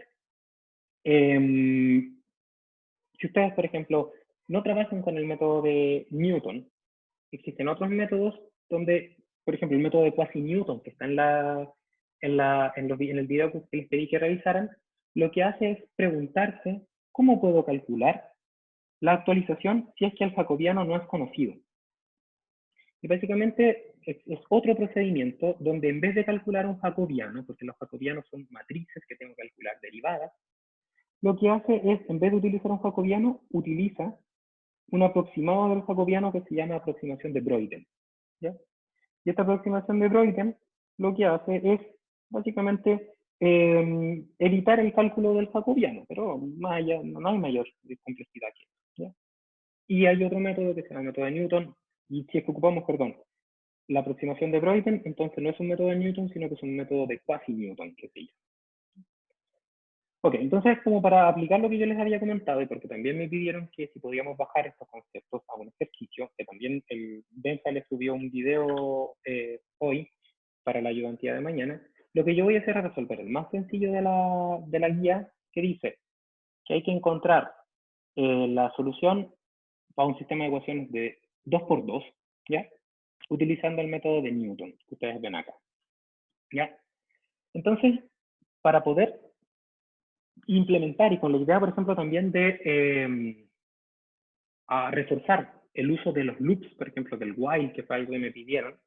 por ejemplo, no trabajan con el método de Newton, existen otros métodos donde, por ejemplo, el método de Quasi-Newton, que está en el video que les pedí que revisaran, lo que hace es preguntarse cómo puedo calcular la actualización si es que el jacobiano no es conocido. Y básicamente es otro procedimiento donde en vez de calcular un jacobiano, porque los jacobianos son matrices que tengo que calcular derivadas, lo que hace es, en vez de utilizar un jacobiano, utiliza un aproximado del jacobiano que se llama aproximación de Broyden. ¿Ya? Y esta aproximación de Broyden lo que hace es básicamente evitar el cálculo del jacobiano, pero más allá, no hay mayor complejidad que eso. ¿Ya? Y hay otro método que se llama método de Newton, y si es que ocupamos, perdón, la aproximación de Broyden, entonces no es un método de Newton, sino que es un método de Quasi-Newton, que se llama. Ok, entonces como para aplicar lo que yo les había comentado, y porque también me pidieron que si podíamos bajar estos conceptos a un ejercicio, que también el Benja les subió un video hoy para la ayudantía de mañana, lo que yo voy a hacer es resolver el más sencillo de la guía, que dice que hay que encontrar la solución para un sistema de ecuaciones de 2×2, ¿ya? Utilizando el método de Newton, que ustedes ven acá, ¿ya? Entonces, para poder implementar, y con la idea, por ejemplo, también de reforzar el uso de los loops, por ejemplo, del while, que fue algo que me pidieron,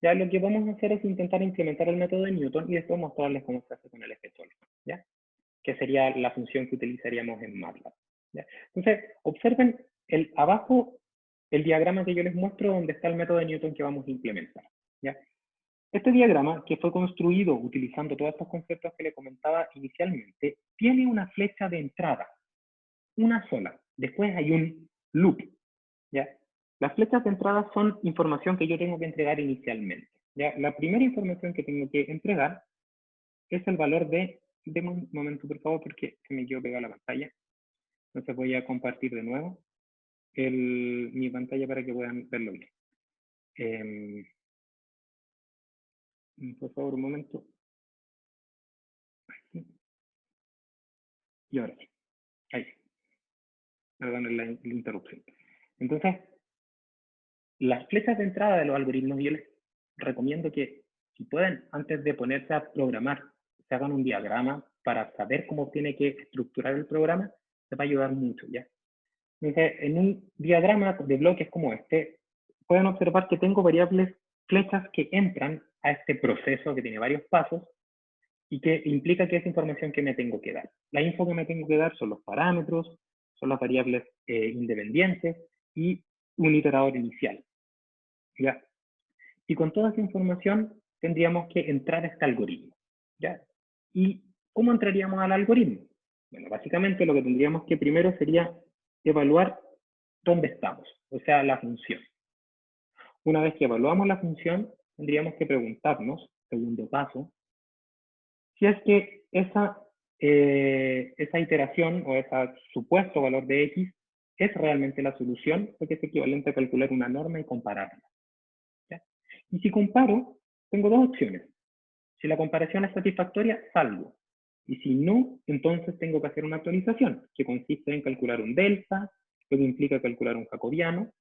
ya lo que vamos a hacer es intentar implementar el método de Newton y después mostrarles cómo se hace con el eje solo, ¿ya? Que sería la función que utilizaríamos en MATLAB, ¿ya? Entonces, observen abajo el diagrama que yo les muestro donde está el método de Newton que vamos a implementar, ¿ya? Este diagrama, que fue construido utilizando todos estos conceptos que le comentaba inicialmente, tiene una flecha de entrada, una sola. Después hay un loop, ¿ya? Las flechas de entrada son información que yo tengo que entregar inicialmente, ¿ya? La primera información que tengo que entregar es el valor de un momento, por favor, porque se me quedó pegada la pantalla. Entonces voy a compartir de nuevo mi pantalla para que puedan verlo bien. Por favor, un momento. Y ahora sí. Ahí. Perdón la interrupción. Entonces, las flechas de entrada de los algoritmos, yo les recomiendo que, si pueden, antes de ponerse a programar, se hagan un diagrama para saber cómo tiene que estructurar el programa, se va a ayudar mucho, ¿ya? Entonces, en un diagrama de bloques como este, pueden observar que tengo variables flechas que entran a este proceso que tiene varios pasos y que implica que es información que me tengo que dar. La info que me tengo que dar son los parámetros, son las variables independientes y un iterador inicial. ¿Ya? Y con toda esa información tendríamos que entrar a este algoritmo. ¿Ya? ¿Y cómo entraríamos al algoritmo? Bueno, básicamente lo que tendríamos que primero sería evaluar dónde estamos, o sea, la función. Una vez que evaluamos la función, tendríamos que preguntarnos, segundo paso, si es que esa iteración o ese supuesto valor de x es realmente la solución, o que es equivalente a calcular una norma y compararla. ¿Ya? Y si comparo, tengo dos opciones. Si la comparación es satisfactoria, salgo. Y si no, entonces tengo que hacer una actualización, que consiste en calcular un delta, lo que implica calcular un jacobiano,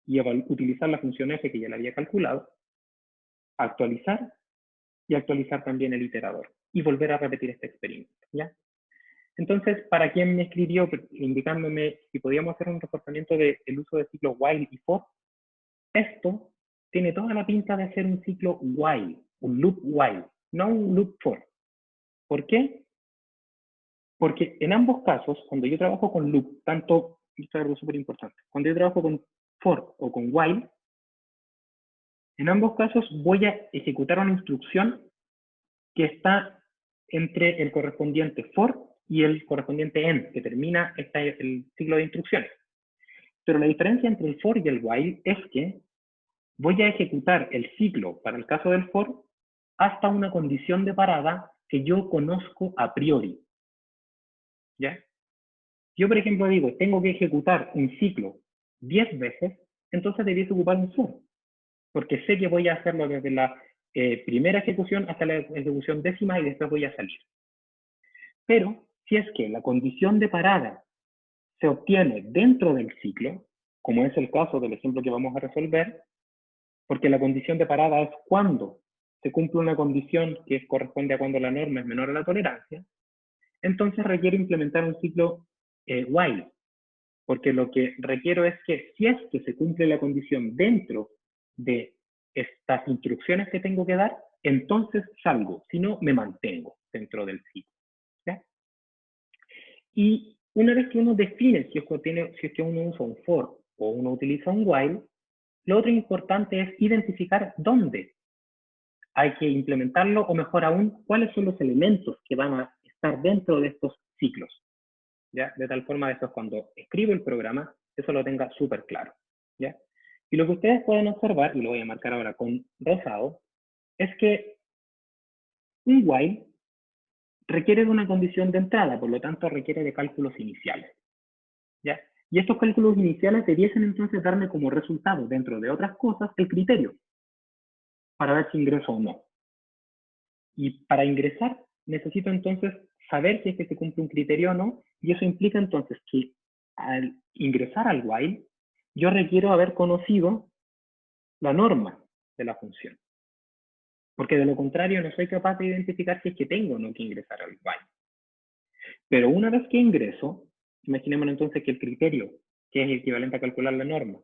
y utilizar la función f que ya la había calculado, actualizar y actualizar también el iterador y volver a repetir este experimento. ¿Ya? Entonces, para quien me escribió indicándome si podíamos hacer un reforzamiento del uso de ciclo while y for, esto tiene toda la pinta de ser un ciclo while, un loop while, no un loop for. ¿Por qué? Porque en ambos casos, cuando yo trabajo con loop, tanto, esto es algo súper importante, cuando yo trabajo con for o con while, en ambos casos voy a ejecutar una instrucción que está entre el correspondiente for y el correspondiente end, que termina el ciclo de instrucciones. Pero la diferencia entre el for y el while es que voy a ejecutar el ciclo, para el caso del for, hasta una condición de parada que yo conozco a priori. ¿Ya? Yo, por ejemplo, digo, tengo que ejecutar un ciclo 10 veces, entonces debiese ocupar un for, porque sé que voy a hacerlo desde la primera ejecución hasta la ejecución décima y después voy a salir. Pero si es que la condición de parada se obtiene dentro del ciclo, como es el caso del ejemplo que vamos a resolver, porque la condición de parada es cuando se cumple una condición que corresponde a cuando la norma es menor a la tolerancia, entonces requiero implementar un ciclo while, porque lo que requiero es que si es que se cumple la condición dentro de estas instrucciones que tengo que dar, entonces salgo, si no me mantengo dentro del ciclo. ¿Ya? Y una vez que uno define si es que uno usa un for o uno utiliza un while, lo otro importante es identificar dónde hay que implementarlo, o mejor aún, cuáles son los elementos que van a estar dentro de estos ciclos. ¿Ya? De tal forma que cuando escribo el programa, eso lo tenga súper claro. ¿Ya? Y lo que ustedes pueden observar, y lo voy a marcar ahora con rosado, es que un while requiere de una condición de entrada, por lo tanto requiere de cálculos iniciales. ¿Ya? Y estos cálculos iniciales debiesen entonces darme como resultado, dentro de otras cosas, el criterio, para ver si ingreso o no. Y para ingresar, necesito entonces saber si es que se cumple un criterio o no, y eso implica entonces que al ingresar al while, yo requiero haber conocido la norma de la función. Porque de lo contrario no soy capaz de identificar si es que tengo o no que ingresar al while. Pero una vez que ingreso, imaginemos entonces que el criterio, que es equivalente a calcular la norma,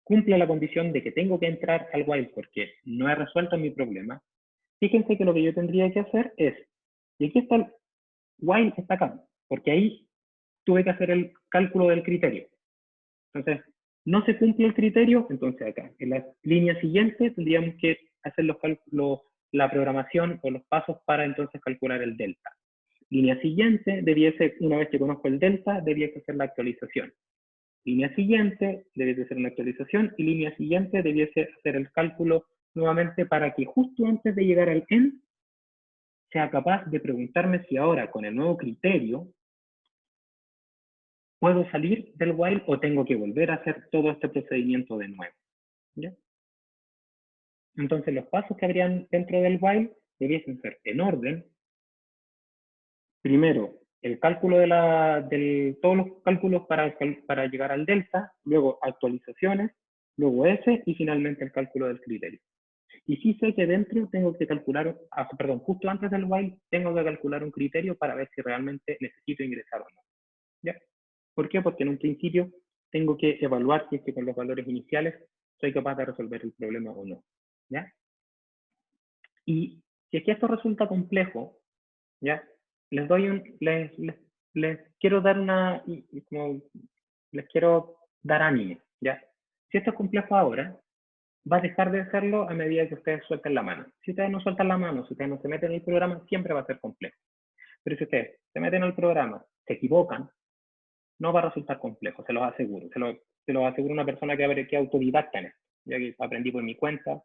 cumple la condición de que tengo que entrar al while porque no he resuelto mi problema. Fíjense que lo que yo tendría que hacer es, y aquí está el while, está acá, porque ahí tuve que hacer el cálculo del criterio. Entonces, no se cumple el criterio, entonces acá, en la línea siguiente tendríamos que hacer los cálculos, la programación o los pasos para entonces calcular el delta. Línea siguiente, una vez que conozco el delta, debiese hacer la actualización. Línea siguiente, debiese hacer una actualización, y línea siguiente, debiese hacer el cálculo nuevamente para que justo antes de llegar al end, sea capaz de preguntarme si ahora con el nuevo criterio puedo salir del while o tengo que volver a hacer todo este procedimiento de nuevo. ¿Ya? Entonces los pasos que habrían dentro del while debiesen ser en orden. Primero, el cálculo todos los cálculos para llegar al delta, luego actualizaciones, luego S y finalmente el cálculo del criterio. Y sí sé que dentro tengo que calcular, justo antes del while tengo que calcular un criterio para ver si realmente necesito ingresar o no. ¿Ya? ¿Por qué? Porque en un principio tengo que evaluar si es que con los valores iniciales soy capaz de resolver el problema o no, ¿ya? Y si es que esto resulta complejo, ¿ya? Les quiero dar les quiero dar ánimo, ¿ya? Si esto es complejo ahora, va a dejar de serlo a medida que ustedes suelten la mano. Si ustedes no sueltan la mano, si ustedes no se meten en el programa, siempre va a ser complejo. Pero si ustedes se meten al programa, se equivocan, no va a resultar complejo, se los aseguro. Se los aseguro una persona que autodidacta en esto, ya que aprendí por mi cuenta.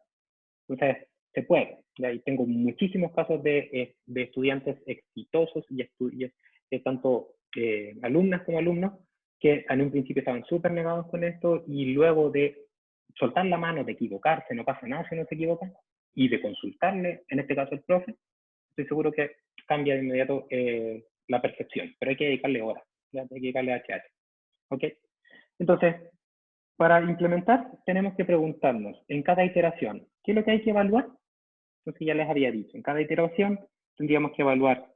Entonces, se puede. Y tengo muchísimos casos de estudiantes exitosos y tanto alumnas como alumnos que en un principio estaban súper negados con esto y luego de soltar la mano, de equivocarse, no pasa nada si no se equivocan, y de consultarle, en este caso el profe, estoy seguro que cambia de inmediato la percepción, pero hay que dedicarle horas, ¿ya? Hay que dedicarle HH. ¿Ok? Entonces, para implementar, tenemos que preguntarnos en cada iteración, ¿qué es lo que hay que evaluar? Entonces ya les había dicho, en cada iteración tendríamos que evaluar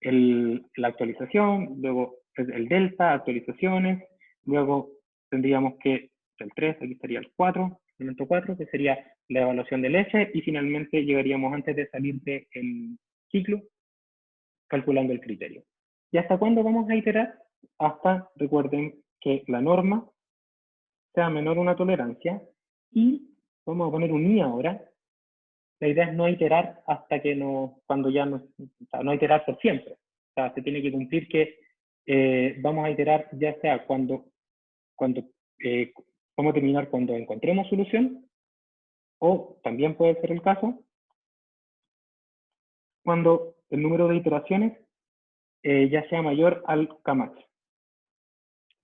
la actualización, luego el delta, actualizaciones, luego tendríamos que, el 3, aquí estaría el 4, elemento 4, que sería la evaluación del F, y finalmente llegaríamos antes de salir del ciclo, calculando el criterio. ¿Y hasta cuándo vamos a iterar? Hasta, recuerden, que la norma sea menor una tolerancia, y vamos a poner un I ahora. La idea es no iterar hasta que cuando ya no, o sea, no iterar por siempre. O sea, se tiene que cumplir que vamos a iterar ya sea cuando vamos a terminar cuando encontremos solución, o también puede ser el caso cuando el número de iteraciones ya sea mayor al Kmax.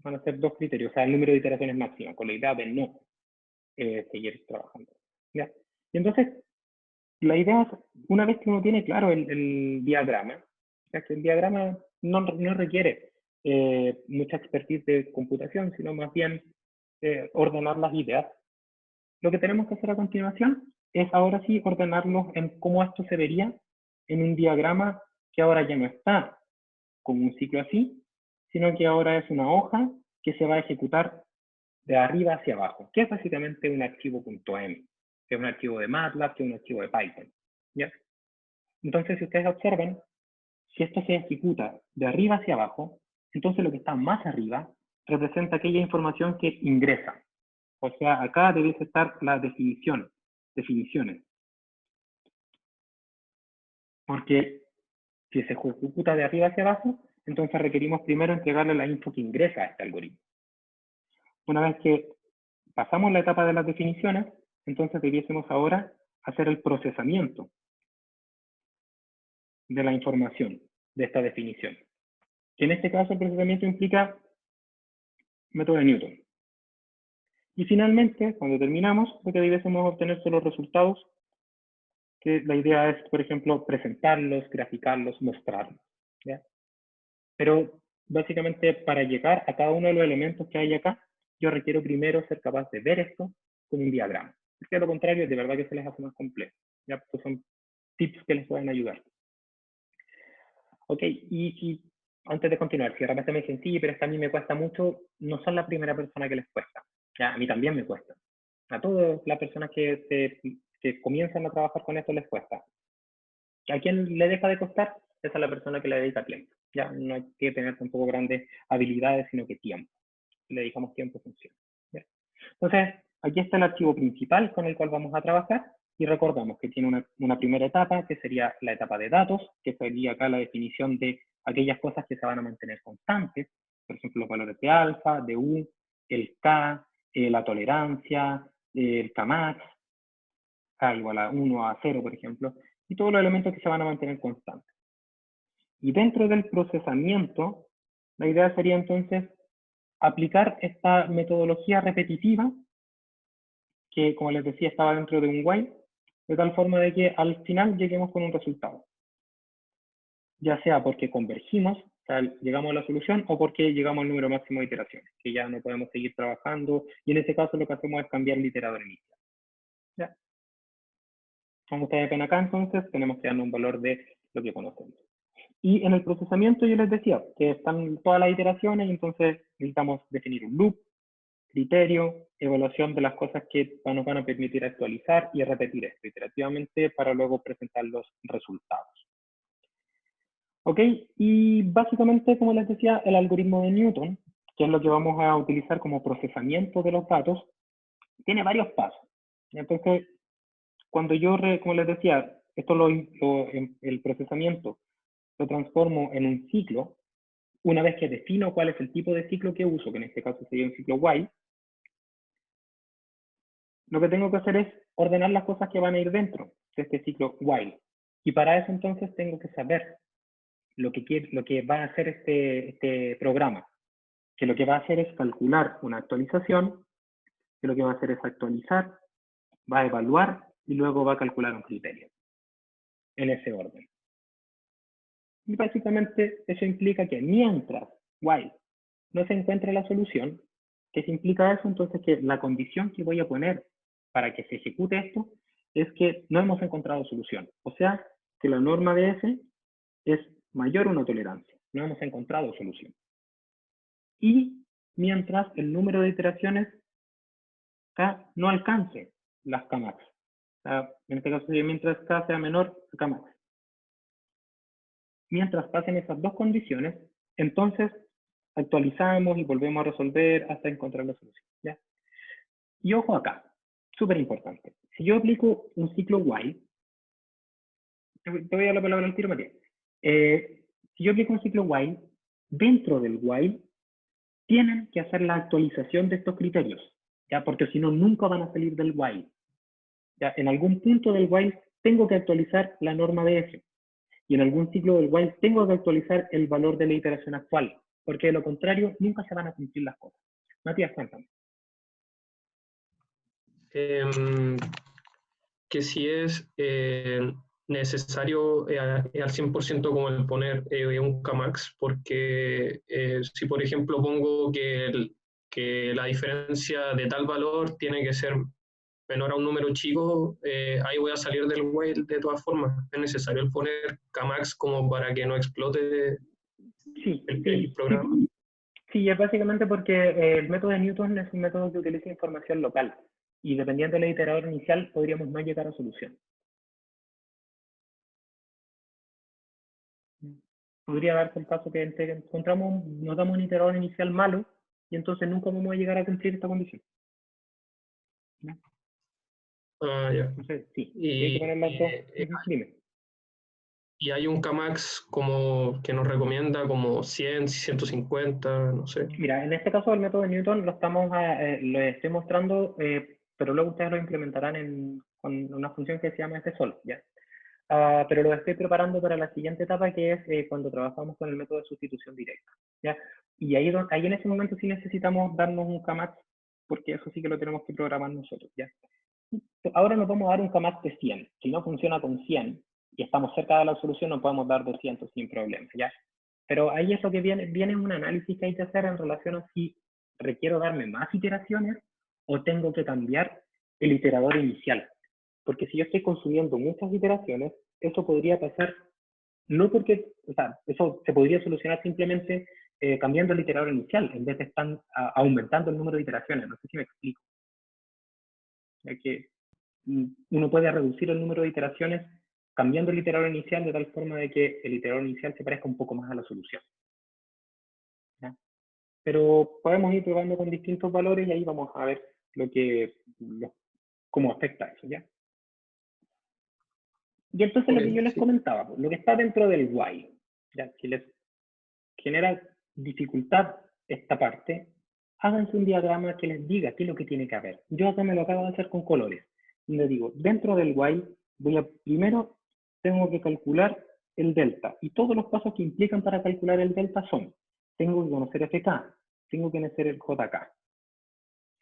Van a ser dos criterios, o sea, el número de iteraciones máxima, con la idea de no seguir trabajando. ¿Ya? Y entonces, la idea es, una vez que uno tiene claro el diagrama, o sea, que el diagrama no requiere mucha expertise de computación, sino más bien ordenar las ideas. Lo que tenemos que hacer a continuación es ahora sí ordenarlos en cómo esto se vería en un diagrama que ahora ya no está como un ciclo así, sino que ahora es una hoja que se va a ejecutar de arriba hacia abajo, que es básicamente un archivo .m, que es un archivo de MATLAB, que es un archivo de Python. ¿Ya? Entonces, si ustedes observan, si esto se ejecuta de arriba hacia abajo, entonces lo que está más arriba representa aquella información que ingresa. O sea, acá debe estar la definiciones. Porque si se ejecuta de arriba hacia abajo, entonces requerimos primero entregarle la info que ingresa a este algoritmo. Una vez que pasamos la etapa de las definiciones, entonces debiésemos ahora hacer el procesamiento de la información de esta definición. Que en este caso el procesamiento implica método de Newton. Y finalmente, cuando terminamos, lo que debiésemos obtener son los resultados, que la idea es, por ejemplo, presentarlos, graficarlos, mostrarlos. ¿Ya? Pero básicamente para llegar a cada uno de los elementos que hay acá, yo requiero primero ser capaz de ver esto con un diagrama. Porque de lo contrario, de verdad que se les hace más complejo. ¿Ya? Pues son tips que les pueden ayudar. Ok, y antes de continuar, si de repente me dicen, sí, pero es que a mí me cuesta mucho, no son la primera persona que les cuesta. ¿Ya? A mí también me cuesta. A todas las personas que comienzan a trabajar con esto les cuesta. ¿A quién le deja de costar? Esa es la persona que le dedica tiempo. Ya no hay que tener tampoco grandes habilidades, sino que tiempo. Si le dedicamos tiempo, funciona. ¿Ya? Entonces, aquí está el archivo principal con el cual vamos a trabajar. Y recordamos que tiene una primera etapa, que sería la etapa de datos, que sería acá la definición de aquellas cosas que se van a mantener constantes. Por ejemplo, los valores de alfa, de U, el K, la tolerancia, el Kmax, K igual a 1 a 0, por ejemplo, y todos los elementos que se van a mantener constantes. Y dentro del procesamiento, la idea sería entonces aplicar esta metodología repetitiva, que como les decía estaba dentro de un while, de tal forma de que al final lleguemos con un resultado. Ya sea porque convergimos, o sea, llegamos a la solución, o porque llegamos al número máximo de iteraciones, que ya no podemos seguir trabajando, y en ese caso lo que hacemos es cambiar el iterador inicial. ¿Ya? Como ustedes ven acá, entonces, tenemos que darle un valor de lo que conocemos. Y en el procesamiento yo les decía que están todas las iteraciones y entonces necesitamos definir un loop, criterio, evaluación de las cosas que nos van a permitir actualizar y repetir esto iterativamente para luego presentar los resultados. ¿Ok? Y básicamente, como les decía, el algoritmo de Newton, que es lo que vamos a utilizar como procesamiento de los datos, tiene varios pasos. Entonces, cuando yo, como les decía, el procesamiento lo transformo en un ciclo, una vez que defino cuál es el tipo de ciclo que uso, que en este caso sería un ciclo while, lo que tengo que hacer es ordenar las cosas que van a ir dentro de este ciclo while. Y para eso entonces tengo que saber lo que va a hacer este programa, que lo que va a hacer es calcular una actualización, que lo que va a hacer es actualizar, va a evaluar y luego va a calcular un criterio, en ese orden. Y básicamente eso implica que mientras while no se encuentre la solución, ¿qué implica eso? Entonces que la condición que voy a poner para que se ejecute esto es que no hemos encontrado solución. O sea, que la norma de S es mayor a una tolerancia. No hemos encontrado solución. Y mientras el número de iteraciones K no alcance las Kmax. En este caso, mientras K sea menor a Kmax. Mientras pasen esas dos condiciones, entonces actualizamos y volvemos a resolver hasta encontrar la solución. ¿Ya? Y ojo acá, súper importante. Si yo aplico un ciclo while, te voy a dar la palabra al tiro, Matías. Si yo aplico un ciclo while, dentro del while tienen que hacer la actualización de estos criterios, ¿ya? Porque si no, nunca van a salir del while. ¿Ya? En algún punto del while tengo que actualizar la norma de S. Y en algún ciclo del while tengo que actualizar el valor de la iteración actual, porque de lo contrario nunca se van a cumplir las cosas. Matías, cuéntame. Que si es necesario al 100% como el poner un Kmax, porque si por ejemplo pongo que la diferencia de tal valor tiene que ser menor a un número chico, ahí voy a salir del while de todas formas. Es necesario el poner Kmax como para que no explote el programa. Sí, es básicamente porque el método de Newton es un método que utiliza información local y dependiendo del iterador inicial podríamos no llegar a solución. Podría darse el caso que encontramos, nos damos un iterador inicial malo y entonces nunca vamos a llegar a cumplir esta condición. ¿No? Ya. Entonces, sí, Y, hay que poner las dos. Dime. Y hay un Kmax como que nos recomienda como 100, 150, no sé. Mira, en este caso el método de Newton lo estoy mostrando, pero luego ustedes lo implementarán con una función que se llama fsol, ¿ya? Pero lo estoy preparando para la siguiente etapa, que es cuando trabajamos con el método de sustitución directa, ¿ya? Y ahí en ese momento sí necesitamos darnos un Kmax, porque eso sí que lo tenemos que programar nosotros, ¿ya? Ahora nos vamos a dar un Kmax de 100. Si no funciona con 100 y estamos cerca de la solución, nos podemos dar 200 sin problema, ¿ya? Pero ahí es lo que viene un análisis que hay que hacer en relación a si requiero darme más iteraciones o tengo que cambiar el iterador inicial. Porque si yo estoy consumiendo muchas iteraciones, eso podría pasar, no porque, o sea, eso se podría solucionar simplemente cambiando el iterador inicial, en vez de estar aumentando el número de iteraciones. No sé si me explico. Ya que uno puede reducir el número de iteraciones cambiando el iterador inicial de tal forma de que el iterador inicial se parezca un poco más a la solución. ¿Ya? Pero podemos ir probando con distintos valores y ahí vamos a ver cómo afecta eso, ¿ya? Y entonces lo que yo les comentaba, lo que está dentro del while, ¿ya? Si les genera dificultad esta parte, háganse un diagrama que les diga qué es lo que tiene que haber. Yo acá me lo acabo de hacer con colores. Le digo, dentro del while, primero tengo que calcular el delta. Y todos los pasos que implican para calcular el delta son, tengo que conocer FK, tengo que conocer el JK.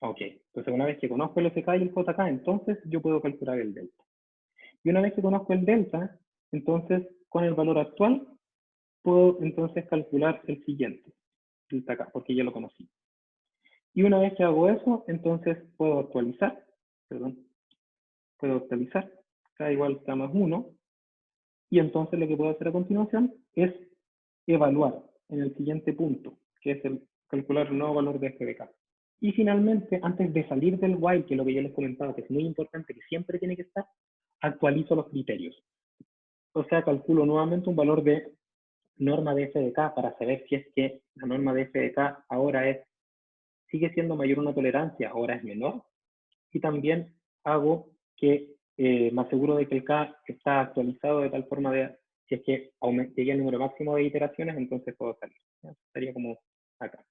Ok, entonces una vez que conozco el FK y el JK, entonces yo puedo calcular el delta. Y una vez que conozco el delta, entonces con el valor actual, puedo entonces calcular el siguiente, delta K, porque ya lo conocí. Y una vez que hago eso, entonces puedo actualizar, K igual K más 1, y entonces lo que puedo hacer a continuación es evaluar en el siguiente punto, que es el calcular el nuevo valor de f de k. Y finalmente, antes de salir del while, que es lo que yo les comentaba, que es muy importante, que siempre tiene que estar, actualizo los criterios. O sea, calculo nuevamente un valor de norma de f de k para saber si es que la norma de f de k ahora sigue siendo mayor una tolerancia, ahora es menor. Y también hago que me aseguro de que el k está actualizado de tal forma de, si es que llegué al número máximo de iteraciones, entonces puedo salir. ¿Ya? Estaría como acá.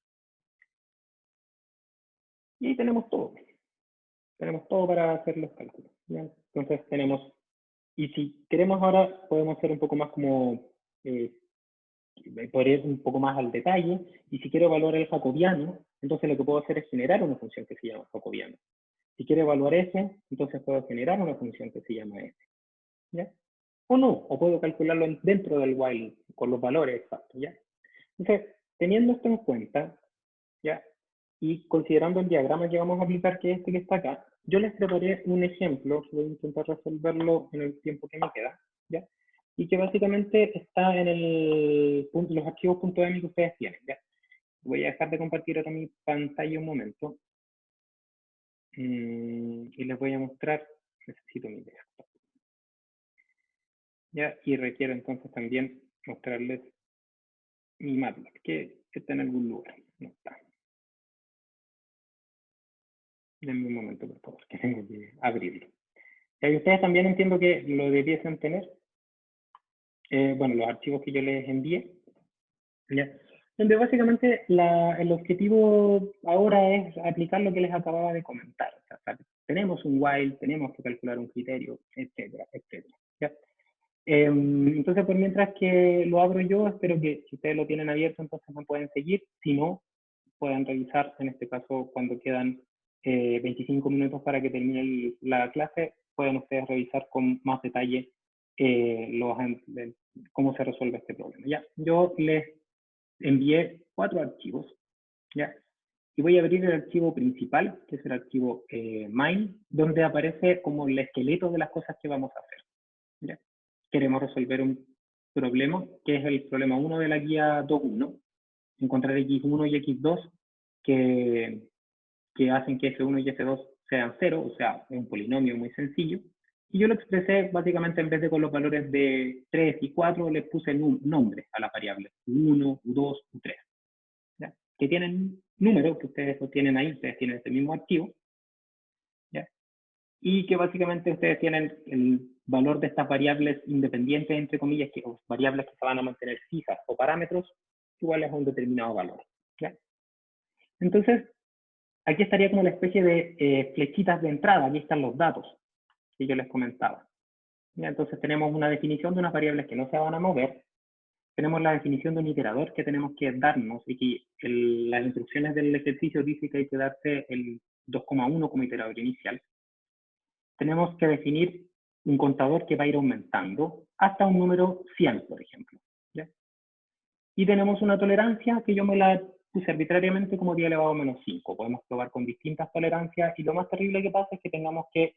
Y ahí tenemos todo. Tenemos todo para hacer los cálculos. ¿Ya? Entonces tenemos, y si queremos ahora, podemos hacer un poco más como, podría ir un poco más al detalle, y si quiero evaluar el jacobiano, entonces lo que puedo hacer es generar una función que se llama jacobiano. Si quiero evaluar S, entonces puedo generar una función que se llama S. ¿Ya? O no, o puedo calcularlo dentro del while con los valores exactos. ¿Ya? Entonces, teniendo esto en cuenta, ¿ya? Y considerando el diagrama que vamos a aplicar, que es este que está acá, yo les preparé un ejemplo, que voy a intentar resolverlo en el tiempo que me queda, ¿ya? Y que básicamente está en los archivos .m que ustedes tienen, ¿ya? Voy a dejar de compartir ahora mi pantalla un momento. Y les voy a mostrar, necesito mi desktop. ¿Ya? Y requiero entonces también mostrarles mi MATLAB, que está en algún lugar, no está. Denme un momento, por favor, que tengo que abrirlo. Y ustedes también entiendo que lo debiesen tener, bueno, los archivos que yo les envié, ¿ya? Donde básicamente el objetivo ahora es aplicar lo que les acababa de comentar. O sea, tenemos un while, tenemos que calcular un criterio, etcétera, etcétera. ¿Ya? Entonces, por mientras que lo abro yo, espero que si ustedes lo tienen abierto, entonces me pueden seguir. Si no, pueden revisar, en este caso, cuando quedan 25 minutos para que termine la clase, pueden ustedes revisar con más detalle cómo se resuelve este problema. ¿Ya? Yo les envié 4 archivos, ¿ya? Y voy a abrir el archivo principal, que es el archivo main, donde aparece como el esqueleto de las cosas que vamos a hacer, ¿ya? Queremos resolver un problema, que es el problema 1 de la guía 2.1, encontrar x1 y x2 que hacen que f1 y f2 sean 0, o sea, es un polinomio muy sencillo. Y yo lo expresé básicamente en vez de con los valores de 3 y 4, les puse nombres a las variables, u1, u2, u3, ¿ya? Que tienen números que ustedes lo tienen ahí, ustedes tienen ese mismo archivo, ¿ya? Y que básicamente ustedes tienen el valor de estas variables independientes, entre comillas, o variables que se van a mantener fijas o parámetros iguales a un determinado valor, ¿ya? Entonces, aquí estaría como la especie de flechitas de entrada, aquí están los datos que yo les comentaba. ¿Ya? Entonces tenemos una definición de unas variables que no se van a mover, tenemos la definición de un iterador que tenemos que darnos, y que las instrucciones del ejercicio dicen que hay que darse el 2,1 como iterador inicial. Tenemos que definir un contador que va a ir aumentando hasta un número 100, por ejemplo. ¿Ya? Y tenemos una tolerancia que yo me la puse arbitrariamente como 10 elevado a menos 5. Podemos probar con distintas tolerancias y lo más terrible que pasa es que tengamos que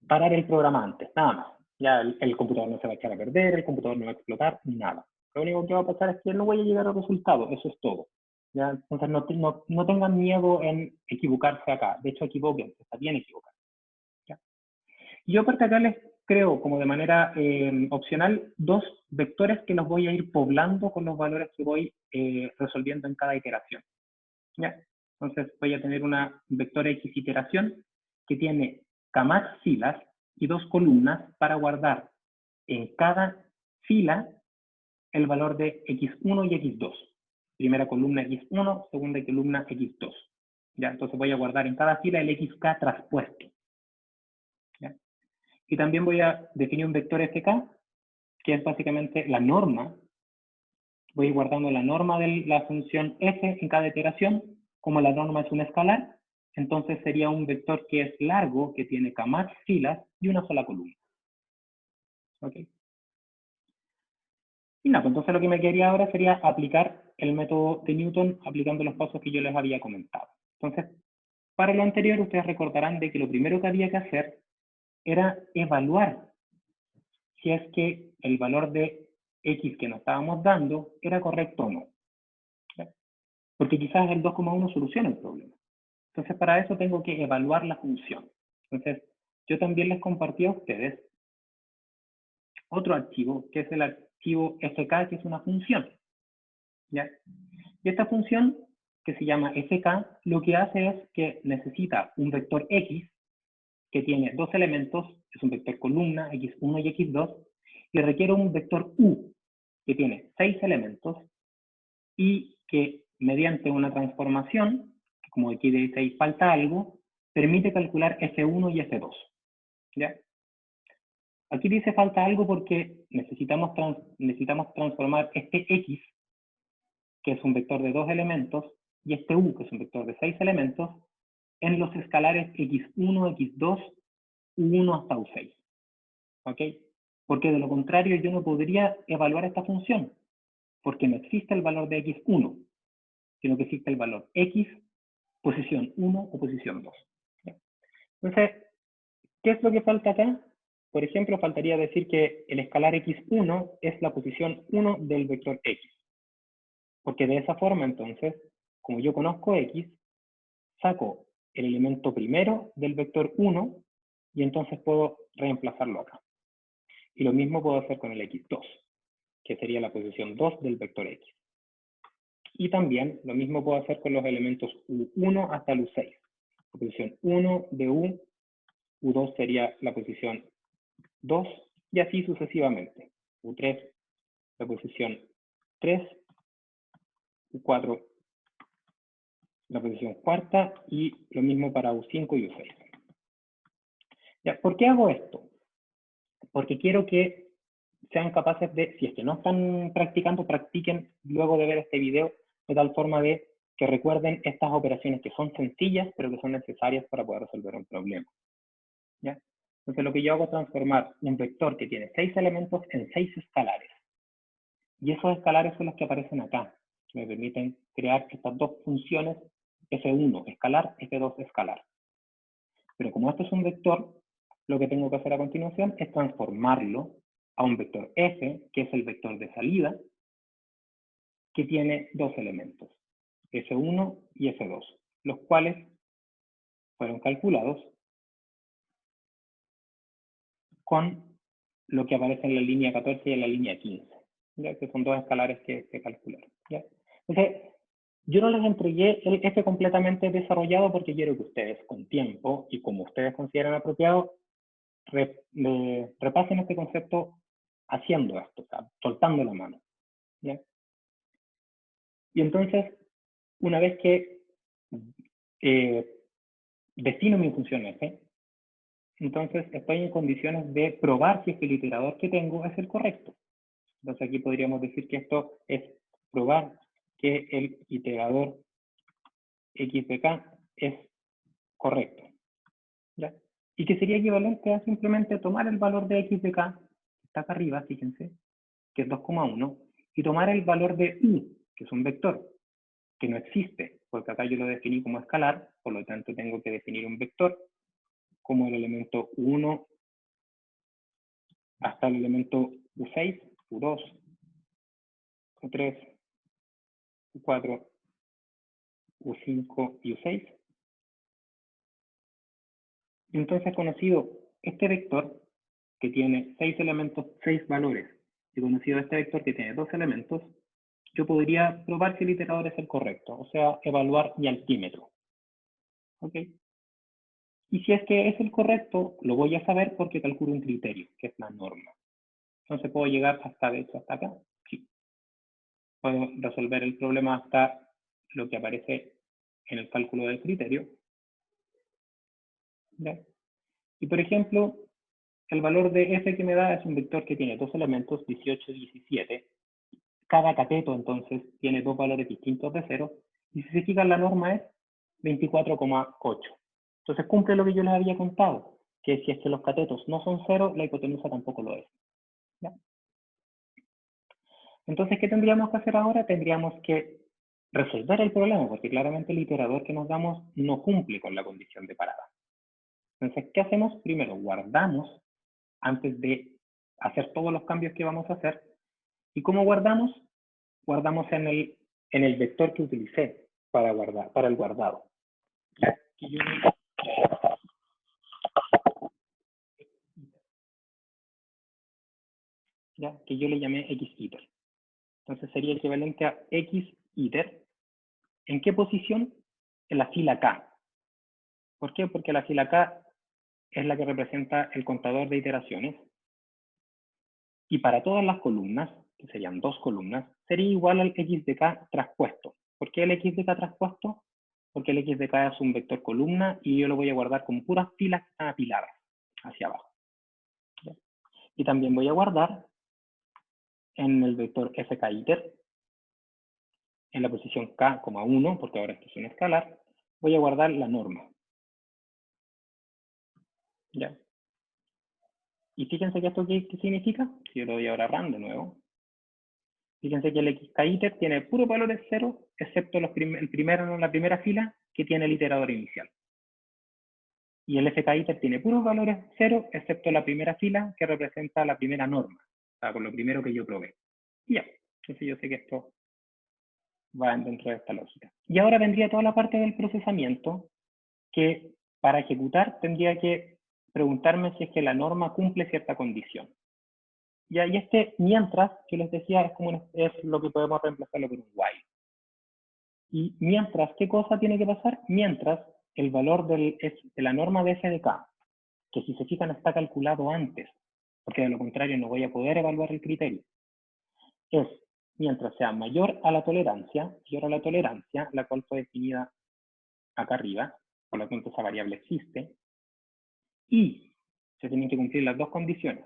parar el programa antes, nada más. Ya el computador no se va a echar a perder, el computador no va a explotar, nada. Lo único que va a pasar es que no voy a llegar al resultado, eso es todo. ¿Ya? Entonces no tengan miedo en equivocarse acá. De hecho, equivóquense, está bien equivocar. ¿Ya? Y yo aparte acá les creo como de manera opcional 2 vectores que los voy a ir poblando con los valores que voy resolviendo en cada iteración. ¿Ya? Entonces voy a tener una vector X iteración que tiene kmax filas y 2 columnas para guardar en cada fila el valor de x1 y x2. Primera columna x1, segunda columna x2. ¿Ya? Entonces voy a guardar en cada fila el xk traspuesto. ¿Ya? Y también voy a definir un vector fk, que es básicamente la norma. Voy a ir guardando la norma de la función f en cada iteración. Como la norma es un escalar, entonces sería un vector que es largo, que tiene kmax filas y una sola columna. ¿Ok? Y nada, pues entonces lo que me quedaría ahora sería aplicar el método de Newton aplicando los pasos que yo les había comentado. Entonces, para lo anterior, ustedes recordarán de que lo primero que había que hacer era evaluar si es que el valor de X que nos estábamos dando era correcto o no. ¿Ya? Porque quizás el 2,1 soluciona el problema. Entonces, para eso tengo que evaluar la función. Entonces, yo también les compartí a ustedes otro archivo, que es el archivo fk, que es una función. ¿Ya? Y esta función, que se llama fk, lo que hace es que necesita un vector x, que tiene dos elementos, es un vector columna, x1 y x2, y requiere un vector u, que tiene 6 elementos, y que mediante una transformación, como aquí dice ahí falta algo, permite calcular f1 y f2. ¿Ya? Aquí dice falta algo porque necesitamos transformar este x, que es un vector de 2 elementos, y este u, que es un vector de 6 elementos, en los escalares x1, x2, u1 hasta u6. ¿Ok? Porque de lo contrario yo no podría evaluar esta función, porque no existe el valor de x1, sino que existe el valor x, posición 1 o posición 2. ¿Ya? Entonces, ¿qué es lo que falta acá? Por ejemplo, faltaría decir que el escalar x1 es la posición 1 del vector x. Porque de esa forma, entonces, como yo conozco x, saco el elemento primero del vector 1 y entonces puedo reemplazarlo acá. Y lo mismo puedo hacer con el x2, que sería la posición 2 del vector x. Y también lo mismo puedo hacer con los elementos u1 hasta el u6. La posición 1 de u, u2 sería la posición 2, y así sucesivamente. U3, la posición 3, U4, la posición cuarta, y lo mismo para U5 y U6. ¿Ya? ¿Por qué hago esto? Porque quiero que sean capaces de, si es que no están practicando, practiquen luego de ver este video, de tal forma de que recuerden estas operaciones que son sencillas, pero que son necesarias para poder resolver un problema. ¿Ya? Entonces lo que yo hago es transformar un vector que tiene 6 elementos en 6 escalares. Y esos escalares son los que aparecen acá, que me permiten crear estas dos funciones, f1 escalar, f2 escalar. Pero como este es un vector, lo que tengo que hacer a continuación es transformarlo a un vector f, que es el vector de salida, que tiene dos elementos, f1 y f2, los cuales fueron calculados con lo que aparece en la línea 14 y en la línea 15, ¿ya? Que son dos escalares que se calcularon. ¿Ya? Entonces, yo no les entregué el f completamente desarrollado porque quiero que ustedes con tiempo y como ustedes consideran apropiado, repasen este concepto haciendo esto, o sea, soltando la mano. ¿Ya? Y entonces, una vez que defino mi función f, entonces estoy en condiciones de probar si es que el iterador que tengo es el correcto. Entonces aquí podríamos decir que esto es probar que el iterador x de k es correcto. ¿Ya? Y que sería equivalente a simplemente tomar el valor de x de k, que está acá arriba, fíjense, que es 2,1, y tomar el valor de u, que es un vector, que no existe, porque acá yo lo definí como escalar, por lo tanto tengo que definir un vector como el elemento u1 hasta el elemento u6, u2, u3, u4, u5 y u6. Entonces, conocido este vector, que tiene 6 elementos, 6 valores, y conocido este vector que tiene 2 elementos, yo podría probar si el iterador es el correcto, o sea, evaluar mi altímetro. ¿Ok? Y si es que es el correcto, lo voy a saber porque calculo un criterio, que es la norma. Entonces, ¿puedo llegar hasta, de hecho, hasta acá? Sí. Puedo resolver el problema hasta lo que aparece en el cálculo del criterio. ¿Ya? Y, por ejemplo, el valor de f que me da es un vector que tiene dos elementos, 18 y 17. Cada cateto, entonces, tiene dos valores distintos de 0. Y si se fijan, la norma es 24,8. Entonces cumple lo que yo les había contado, que si es que los catetos no son 0, la hipotenusa tampoco lo es. ¿Ya? Entonces, ¿qué tendríamos que hacer ahora? Tendríamos que resolver el problema, porque claramente el iterador que nos damos no cumple con la condición de parada. Entonces, ¿qué hacemos? Primero, guardamos antes de hacer todos los cambios que vamos a hacer, ¿Y cómo guardamos? Guardamos en el vector que utilicé para el guardado. Que yo le llamé xiter. Entonces sería equivalente a xiter. ¿En qué posición? En la fila K. ¿Por qué? Porque la fila K es la que representa el contador de iteraciones. Y para todas las columnas, que serían 2 columnas, sería igual al x de k traspuesto. ¿Por qué el x de k traspuesto? Porque el x de k es un vector columna y yo lo voy a guardar con puras filas que están apiladas hacia abajo. Y también voy a guardar en el vector fkiter, en la posición k,1, porque ahora esto es un escalar, voy a guardar la norma. ¿Ya? Y fíjense que esto qué significa, si yo lo doy ahora RAM de nuevo. Fíjense que el xkiter tiene puros valores 0, excepto la primera fila que tiene el iterador inicial. Y el fkiter tiene puros valores 0, excepto la primera fila que representa la primera norma, o sea, con lo primero que yo probé. Y ya, entonces yo sé que esto va dentro de esta lógica. Y ahora vendría toda la parte del procesamiento, que para ejecutar tendría que preguntarme si es que la norma cumple cierta condición. Y mientras, que les decía, es lo que podemos reemplazarlo por un while. Y mientras, ¿qué cosa tiene que pasar? Mientras el valor de la norma de f de k, que si se fijan está calculado antes, porque de lo contrario no voy a poder evaluar el criterio, es mientras sea mayor a la tolerancia, la cual fue definida acá arriba, por lo tanto esa variable existe, y se tienen que cumplir las dos condiciones.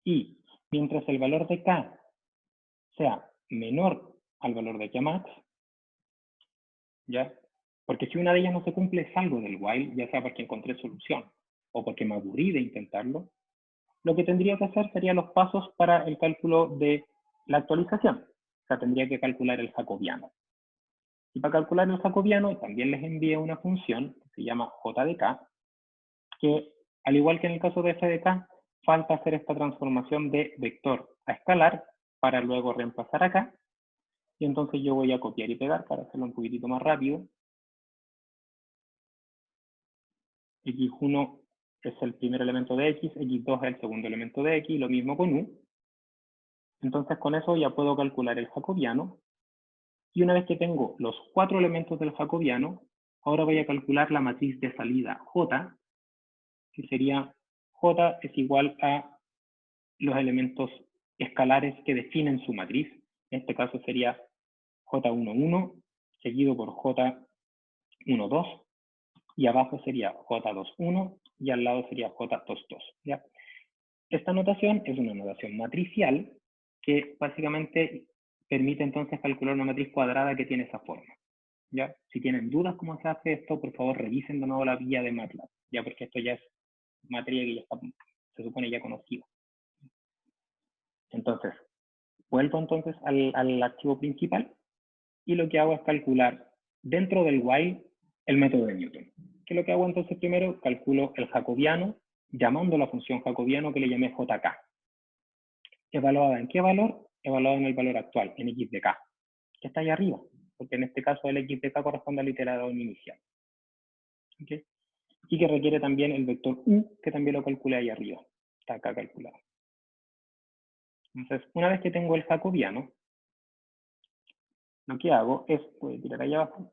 Y mientras el valor de k sea menor al valor de kmax, ¿ya? Porque si una de ellas no se cumple, salgo del while, ya sea porque encontré solución o porque me aburrí de intentarlo, lo que tendría que hacer serían los pasos para el cálculo de la actualización. O sea, tendría que calcular el jacobiano. Y para calcular el jacobiano también les envié una función que se llama jdk, que al igual que en el caso de fdk, falta hacer esta transformación de vector a escalar para luego reemplazar acá. Y entonces yo voy a copiar y pegar para hacerlo un poquitito más rápido. X1 es el primer elemento de X, X2 es el segundo elemento de X, lo mismo con U. Entonces con eso ya puedo calcular el jacobiano. Y una vez que tengo los 4 elementos del jacobiano, ahora voy a calcular la matriz de salida J, que sería J es igual a los elementos escalares que definen su matriz. En este caso sería J11, seguido por J12, y abajo sería J21, y al lado sería J22. ¿Ya? Esta notación es una notación matricial que básicamente permite entonces calcular una matriz cuadrada que tiene esa forma. ¿Ya? Si tienen dudas cómo se hace esto, por favor revisen de nuevo la guía de MATLAB, ya porque esto ya es materia que ya está, se supone ya conocida. Entonces, vuelvo entonces al archivo principal y lo que hago es calcular dentro del while el método de Newton. ¿Qué es lo que hago entonces primero? Calculo el jacobiano llamando la función jacobiano que le llamé JK. ¿Evaluada en qué valor? Evaluada en el valor actual, en x de k, que está ahí arriba, porque en este caso el x de k corresponde al iterador inicial. ¿Okay? Y que requiere también el vector u, que también lo calculé ahí arriba, está acá calculado. Entonces, una vez que tengo el jacobiano, lo que hago es, voy a tirar ahí abajo,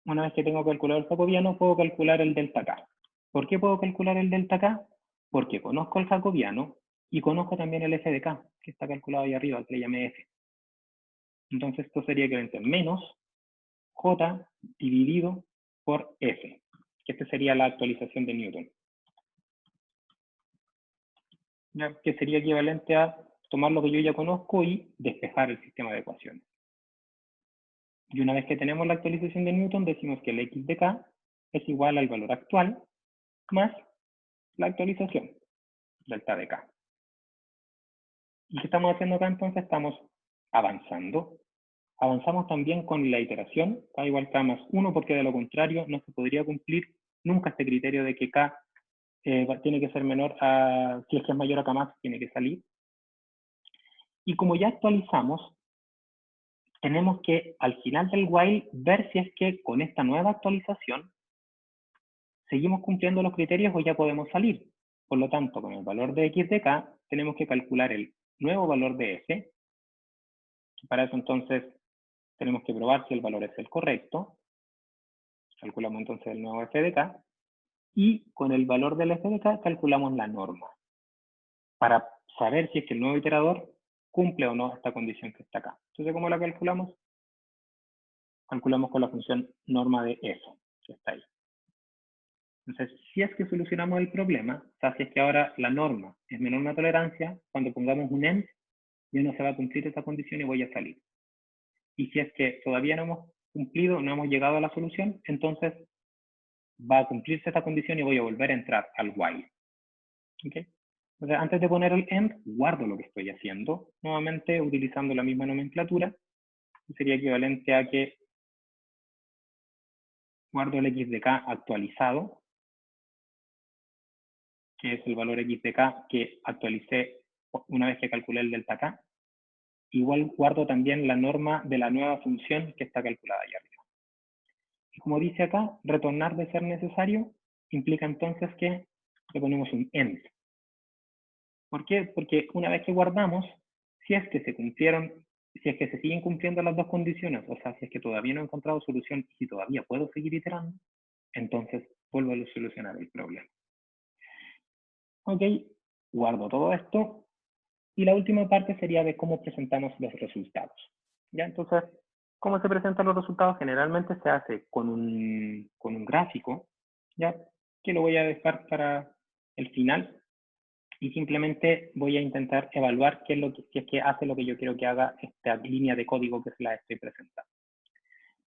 una vez que tengo calculado el jacobiano, puedo calcular el delta k. ¿Por qué puedo calcular el delta k? Porque conozco el jacobiano y conozco también el f de k, que está calculado ahí arriba, que le llamé f. Entonces esto sería equivalente a menos j dividido por f, que esta sería la actualización de Newton. ¿Ya? Que sería equivalente a tomar lo que yo ya conozco y despejar el sistema de ecuaciones. Y una vez que tenemos la actualización de Newton, decimos que el x de k es igual al valor actual más la actualización, delta de k. ¿Y qué estamos haciendo acá entonces? Estamos avanzando. Avanzamos también con la iteración, k igual k más 1, porque de lo contrario no se podría cumplir nunca este criterio de que k tiene que ser menor a, si es que es mayor a k max, tiene que salir. Y como ya actualizamos, tenemos que al final del while ver si es que con esta nueva actualización seguimos cumpliendo los criterios o ya podemos salir. Por lo tanto, con el valor de x de k, tenemos que calcular el nuevo valor de f. Para eso entonces tenemos que probar si el valor es el correcto. Calculamos entonces el nuevo f de k. Y con el valor del f de k calculamos la norma. Para saber si es que el nuevo iterador cumple o no esta condición que está acá. Entonces, ¿cómo la calculamos? Calculamos con la función norma de f, que está ahí. Entonces, si es que solucionamos el problema, o sea, si es que ahora la norma es menor a una tolerancia, cuando pongamos un end, ya no se va a cumplir esa condición y voy a salir. Y si es que todavía no hemos cumplido, no hemos llegado a la solución, entonces va a cumplirse esta condición y voy a volver a entrar al while. ¿Okay? Entonces, antes de poner el end, guardo lo que estoy haciendo, nuevamente utilizando la misma nomenclatura, sería equivalente a que guardo el x de k actualizado, que es el valor x de k que actualicé una vez que calculé el delta k. Igual guardo también la norma de la nueva función que está calculada allá arriba. Y como dice acá, retornar de ser necesario implica entonces que le ponemos un end. ¿Por qué? Porque una vez que guardamos, si es que se cumplieron, si es que se siguen cumpliendo las dos condiciones, o sea, si es que todavía no he encontrado solución y si todavía puedo seguir iterando, entonces vuelvo a solucionar el problema. Ok, guardo todo esto. Y la última parte sería de cómo presentamos los resultados. ¿Ya? Entonces, ¿cómo se presentan los resultados? Generalmente se hace con un gráfico, ¿ya? Que lo voy a dejar para el final. Y simplemente voy a intentar evaluar qué es lo que, si es que hace lo que yo quiero que haga esta línea de código que se la estoy presentando.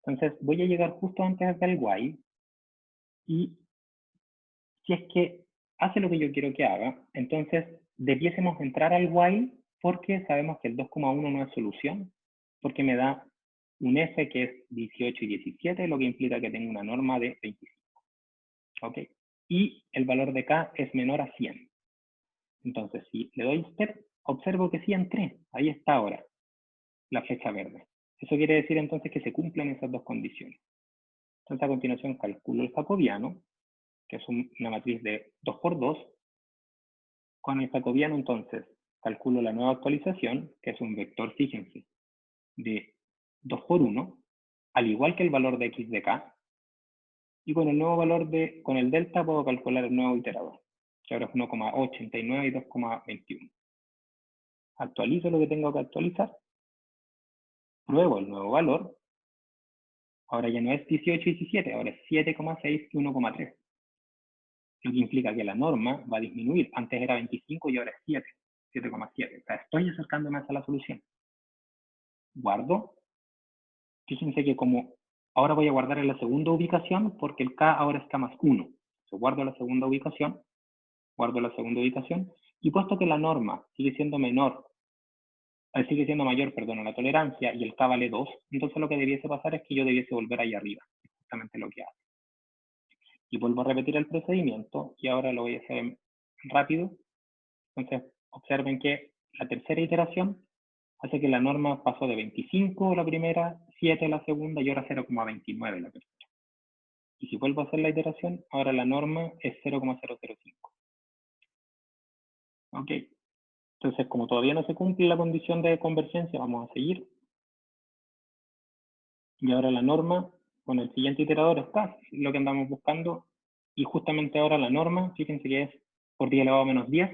Entonces, voy a llegar justo antes del while. Y si es que hace lo que yo quiero que haga, entonces debiésemos entrar al while porque sabemos que el 2,1 no es solución, porque me da un f que es 18 y 17, lo que implica que tengo una norma de 25. ¿Ok? Y el valor de k es menor a 100. Entonces, si le doy step, observo que sí entré. Ahí está ahora la flecha verde. Eso quiere decir entonces que se cumplen esas dos condiciones. Entonces, a continuación calculo el jacobiano, que es una matriz de 2 por 2. Con el jacobiano, entonces, calculo la nueva actualización, que es un vector, fíjense, de 2 por 1, al igual que el valor de x de k, y con el nuevo valor con el delta puedo calcular el nuevo iterador, que ahora es 1,89 y 2,21. Actualizo lo que tengo que actualizar, pruebo el nuevo valor, ahora ya no es 18 y 17, ahora es 7,6 y 1,3. Lo que implica que la norma va a disminuir. Antes era 25 y ahora es 7, 7,7. O sea, estoy acercándome a la solución. Guardo. Fíjense que como ahora voy a guardar en la segunda ubicación porque el k ahora está más 1. Entonces guardo la segunda ubicación, y puesto que la norma sigue siendo mayor, perdón, a la tolerancia y el k vale 2, entonces lo que debiese pasar es que yo debiese volver ahí arriba. Es justamente lo que hago. Y vuelvo a repetir el procedimiento y ahora lo voy a hacer rápido. Entonces observen que la tercera iteración hace que la norma pasó de 25 la primera, 7 la segunda y ahora 0,29 la tercera. Y si vuelvo a hacer la iteración, ahora la norma es 0,005. ¿Ok? Entonces, como todavía no se cumple la condición de convergencia, vamos a seguir. Y ahora la norma, con el siguiente iterador está lo que andamos buscando. Y justamente ahora la norma, fíjense que es por 10 elevado a menos 10,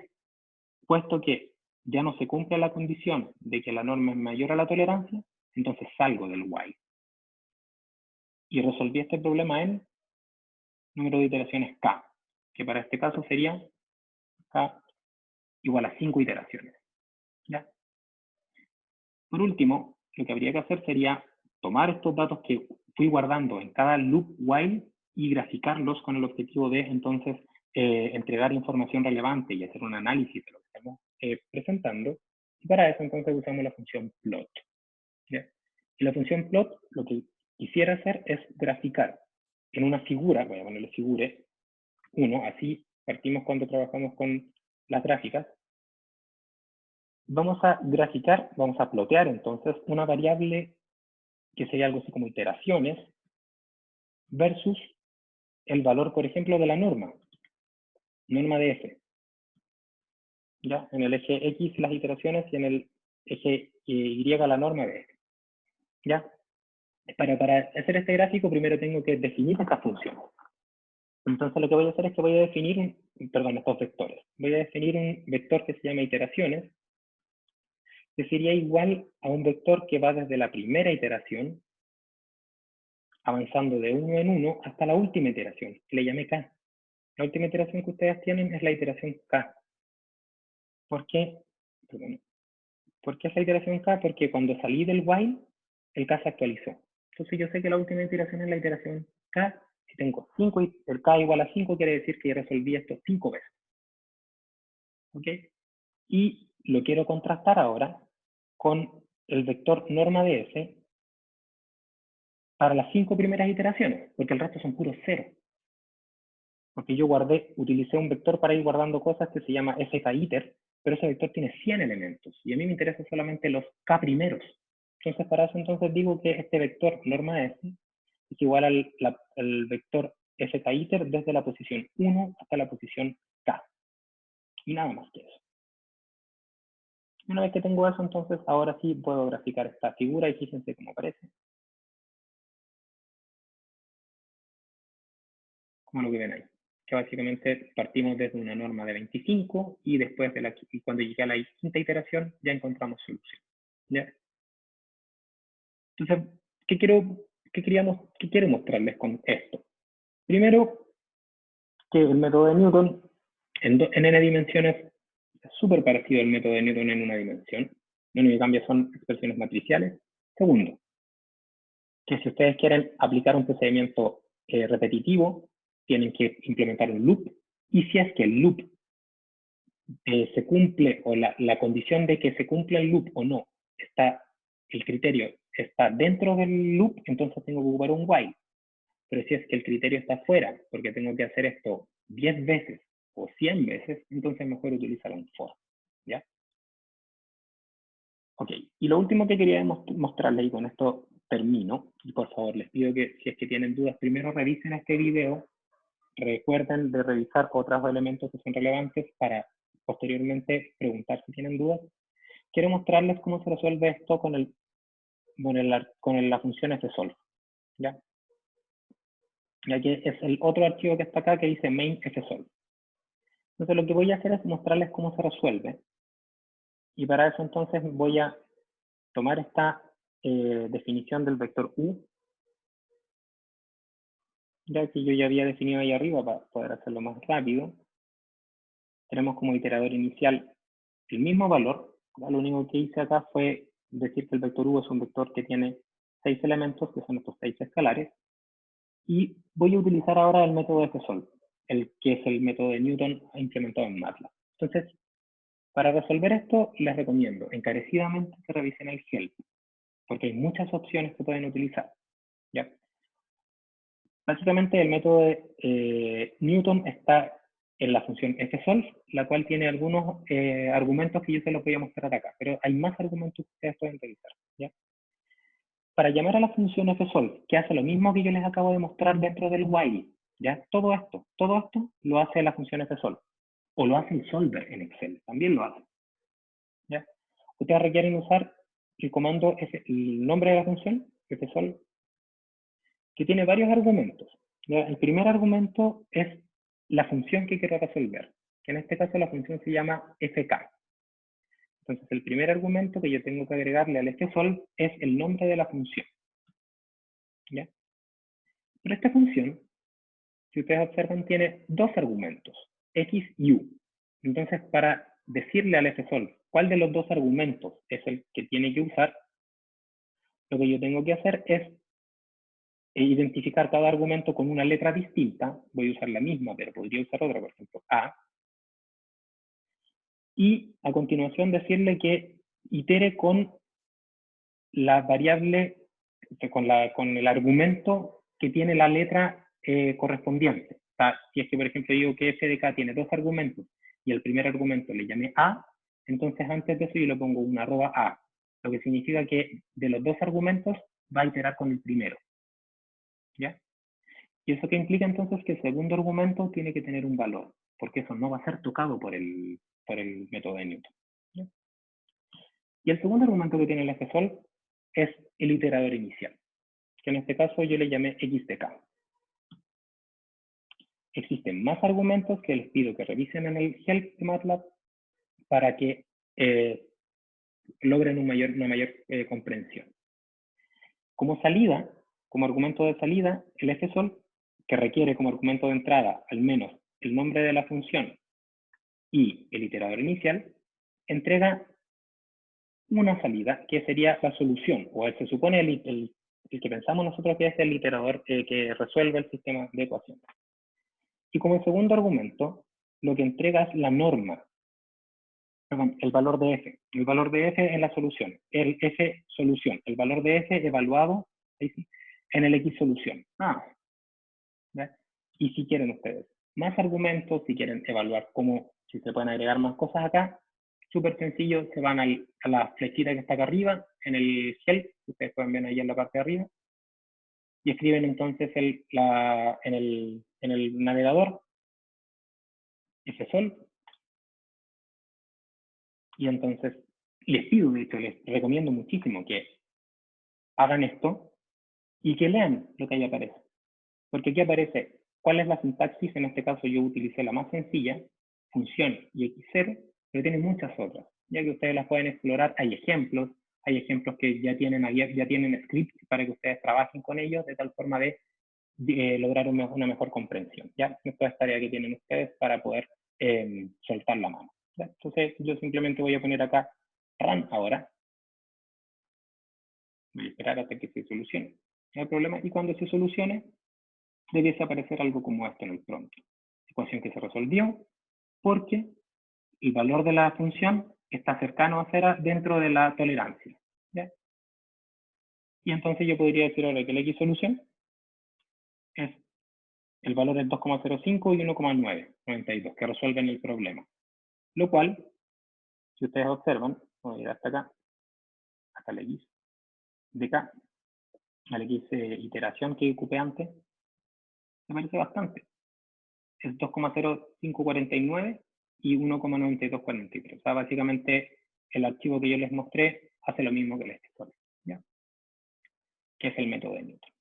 puesto que ya no se cumple la condición de que la norma es mayor a la tolerancia, entonces salgo del while. Y resolví este problema en número de iteraciones k, que para este caso sería k igual a 5 iteraciones. ¿Ya? Por último, lo que habría que hacer sería tomar estos datos que fui guardando en cada loop while y graficarlos con el objetivo de entonces entregar información relevante y hacer un análisis de lo que estamos presentando. Y para eso entonces usamos la función plot. ¿Ya? Y la función plot lo que quisiera hacer es graficar en una figura, voy a ponerle figure 1, así partimos cuando trabajamos con las gráficas, vamos a graficar, vamos a plotear entonces una variable que sería algo así como iteraciones versus el valor, por ejemplo, de la norma de f. ¿Ya? En el eje X las iteraciones y en el eje Y la norma de f. ¿Ya? Para hacer este gráfico primero tengo que definir esta función. Entonces lo que voy a hacer es que voy a definir, estos vectores. Voy a definir un vector que se llama iteraciones, que sería igual a un vector que va desde la primera iteración, avanzando de uno en uno hasta la última iteración, que le llamé k. La última iteración que ustedes tienen es la iteración k. ¿Por qué? ¿Por qué es la iteración k? Porque cuando salí del while, el k se actualizó. Entonces yo sé que la última iteración es la iteración k. Si tengo 5 y el k igual a 5, quiere decir que ya resolví esto 5 veces. ¿Ok? Y lo quiero contrastar ahora con el vector norma de f para las 5 primeras iteraciones, porque el resto son puros ceros. Porque yo utilicé un vector para ir guardando cosas que se llama fkiter, pero ese vector tiene 100 elementos, y a mí me interesan solamente los k primeros. Entonces, para eso entonces digo que este vector norma de f es igual al vector fkiter desde la posición 1 hasta la posición k. Y nada más que eso. Una vez que tengo eso, entonces ahora sí puedo graficar esta figura y fíjense cómo aparece. Como lo que ven ahí. Que básicamente partimos desde una norma de 25 y después y cuando llegué a la quinta iteración ya encontramos solución. ¿Ya? Entonces, ¿qué quiero mostrarles con esto? Primero, que el método de Newton en n dimensiones es súper parecido al método de Newton en una dimensión. Lo único que cambia son expresiones matriciales. Segundo, que si ustedes quieren aplicar un procedimiento repetitivo, tienen que implementar un loop. Y si es que el loop se cumple, o la condición de que se cumpla el loop o no, el criterio está dentro del loop, entonces tengo que ocupar un while. Pero si es que el criterio está fuera, porque tengo que hacer esto 10 veces o 100 veces, entonces mejor utilizar un for. ¿Ya? Ok, y lo último que quería mostrarles, y con esto termino, y por favor les pido que si es que tienen dudas, primero revisen este video, recuerden de revisar otros elementos que son relevantes para posteriormente preguntar si tienen dudas. Quiero mostrarles cómo se resuelve esto con la función fsolve. ¿Ya? Y aquí es el otro archivo que está acá que dice main fsolve. Entonces lo que voy a hacer es mostrarles cómo se resuelve. Y para eso entonces voy a tomar esta definición del vector u, ya que yo ya había definido ahí arriba para poder hacerlo más rápido. Tenemos como iterador inicial el mismo valor. Lo único que hice acá fue decir que el vector u es un vector que tiene 6 elementos, que son estos 6 escalares. Y voy a utilizar ahora el método fsolve, que es el método de Newton implementado en MATLAB. Entonces, para resolver esto, les recomiendo encarecidamente que revisen el help, porque hay muchas opciones que pueden utilizar. ¿Ya? Básicamente, el método de Newton está en la función fsolve, la cual tiene algunos argumentos que yo se los voy a mostrar acá, pero hay más argumentos que ustedes pueden utilizar. ¿Ya? Para llamar a la función fsolve, que hace lo mismo que yo les acabo de mostrar dentro del while, ¿ya? Todo esto lo hace la función fsolve, o lo hace el solver en Excel, también lo hace. ¿Ya? Ustedes requieren usar el comando, el nombre de la función, fsolve, que tiene varios argumentos. ¿Ya? El primer argumento es la función que quiero resolver, que en este caso la función se llama fk. Entonces el primer argumento que yo tengo que agregarle al fsolve es el nombre de la función. ¿Ya? Pero esta función, si ustedes observan, tiene dos argumentos, x y u. Entonces, para decirle al fsolve cuál de los dos argumentos es el que tiene que usar, lo que yo tengo que hacer es identificar cada argumento con una letra distinta. Voy a usar la misma, pero podría usar otra, por ejemplo, A. Y a continuación decirle que itere con la variable, con el argumento que tiene la letra correspondiente. O sea, si es que, por ejemplo, digo que f de k tiene dos argumentos y el primer argumento le llame A, Entonces antes de eso yo le pongo una arroba a, lo que significa que de los dos argumentos va a iterar con el primero. ¿Ya? ¿Y eso qué implica entonces? Que el segundo argumento tiene que tener un valor, porque eso no va a ser tocado por el método de Newton. ¿Ya? Y el segundo argumento que tiene el FSOL es el iterador inicial, que en este caso yo le llamé x de k. Existen más argumentos que les pido que revisen en el help de MATLAB para que logren una mayor comprensión. Como salida, como argumento de salida, el FSOL, que requiere como argumento de entrada al menos el nombre de la función y el iterador inicial, entrega una salida que sería la solución, o se supone el que pensamos nosotros que es el iterador que resuelve el sistema de ecuaciones. Y como segundo argumento, lo que entrega es la norma, perdón, el valor de f. El valor de f es la solución, el f solución, el valor de f evaluado en el x solución. Y si quieren ustedes más argumentos, si quieren evaluar cómo, si se pueden agregar más cosas acá, súper sencillo, se van a la flechita que está acá arriba, en el help, ustedes pueden ver ahí en la parte de arriba, y escriben entonces en el navegador FSOL, y entonces les pido, de hecho, les recomiendo muchísimo que hagan esto y que lean lo que ahí aparece. Porque aquí aparece cuál es la sintaxis, en este caso yo utilicé la más sencilla, función y x0, pero tiene muchas otras, ya que ustedes las pueden explorar. Hay ejemplos que ya tienen scripts para que ustedes trabajen con ellos de tal forma de lograr una mejor comprensión. ¿Ya? Esta es tarea que tienen ustedes para poder soltar la mano. ¿Ya? Entonces yo simplemente voy a poner acá run ahora. Voy a esperar hasta que se solucione. No hay problema. Y cuando se solucione, debiese aparecer algo como esto en el prompt. Ecuación que se resolvió porque el valor de la función está cercano a cero dentro de la tolerancia. ¿Ya? Y entonces yo podría decir ahora que la x solución es el valor es 2,05 y 1,992 que resuelven el problema. Lo cual, si ustedes observan, voy a ir hasta acá, hasta la x de k, a la x iteración que ocupé antes, me parece bastante. Es 2,0549 y 1,9243. O sea, básicamente el archivo que yo les mostré hace lo mismo que el escritorio, ¿ya? Que es el método de Newton.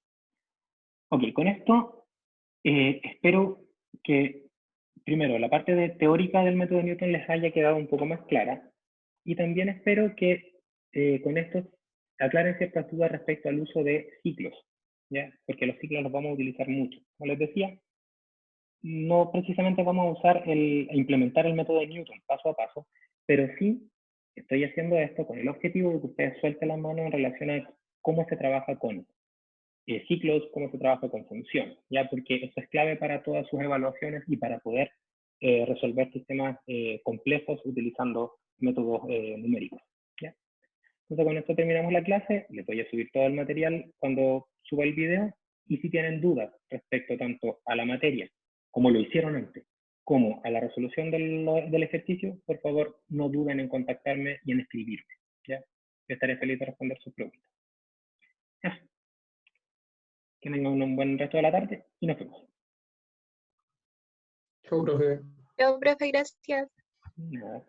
Ok, con esto espero que, primero, la parte teórica del método de Newton les haya quedado un poco más clara, y también espero que con esto aclaren ciertas dudas respecto al uso de ciclos, ¿ya? Porque los ciclos los vamos a utilizar mucho. Como les decía, no precisamente vamos a usar a implementar el método de Newton paso a paso, pero sí estoy haciendo esto con el objetivo de que ustedes suelten la mano en relación a cómo se trabaja con ciclos, cómo se trabaja con función, ¿ya? Porque eso es clave para todas sus evaluaciones y para poder resolver sistemas complejos utilizando métodos numéricos, ¿ya? Entonces con esto terminamos la clase, les voy a subir todo el material cuando suba el video, y si tienen dudas respecto tanto a la materia como lo hicieron antes, como a la resolución del ejercicio, por favor no duden en contactarme y en escribirme, ¿ya? Estaré feliz de responder sus preguntas. Eso. Que tengan un buen resto de la tarde y nos vemos. Chau, profe. Chao, profe, gracias. Nada.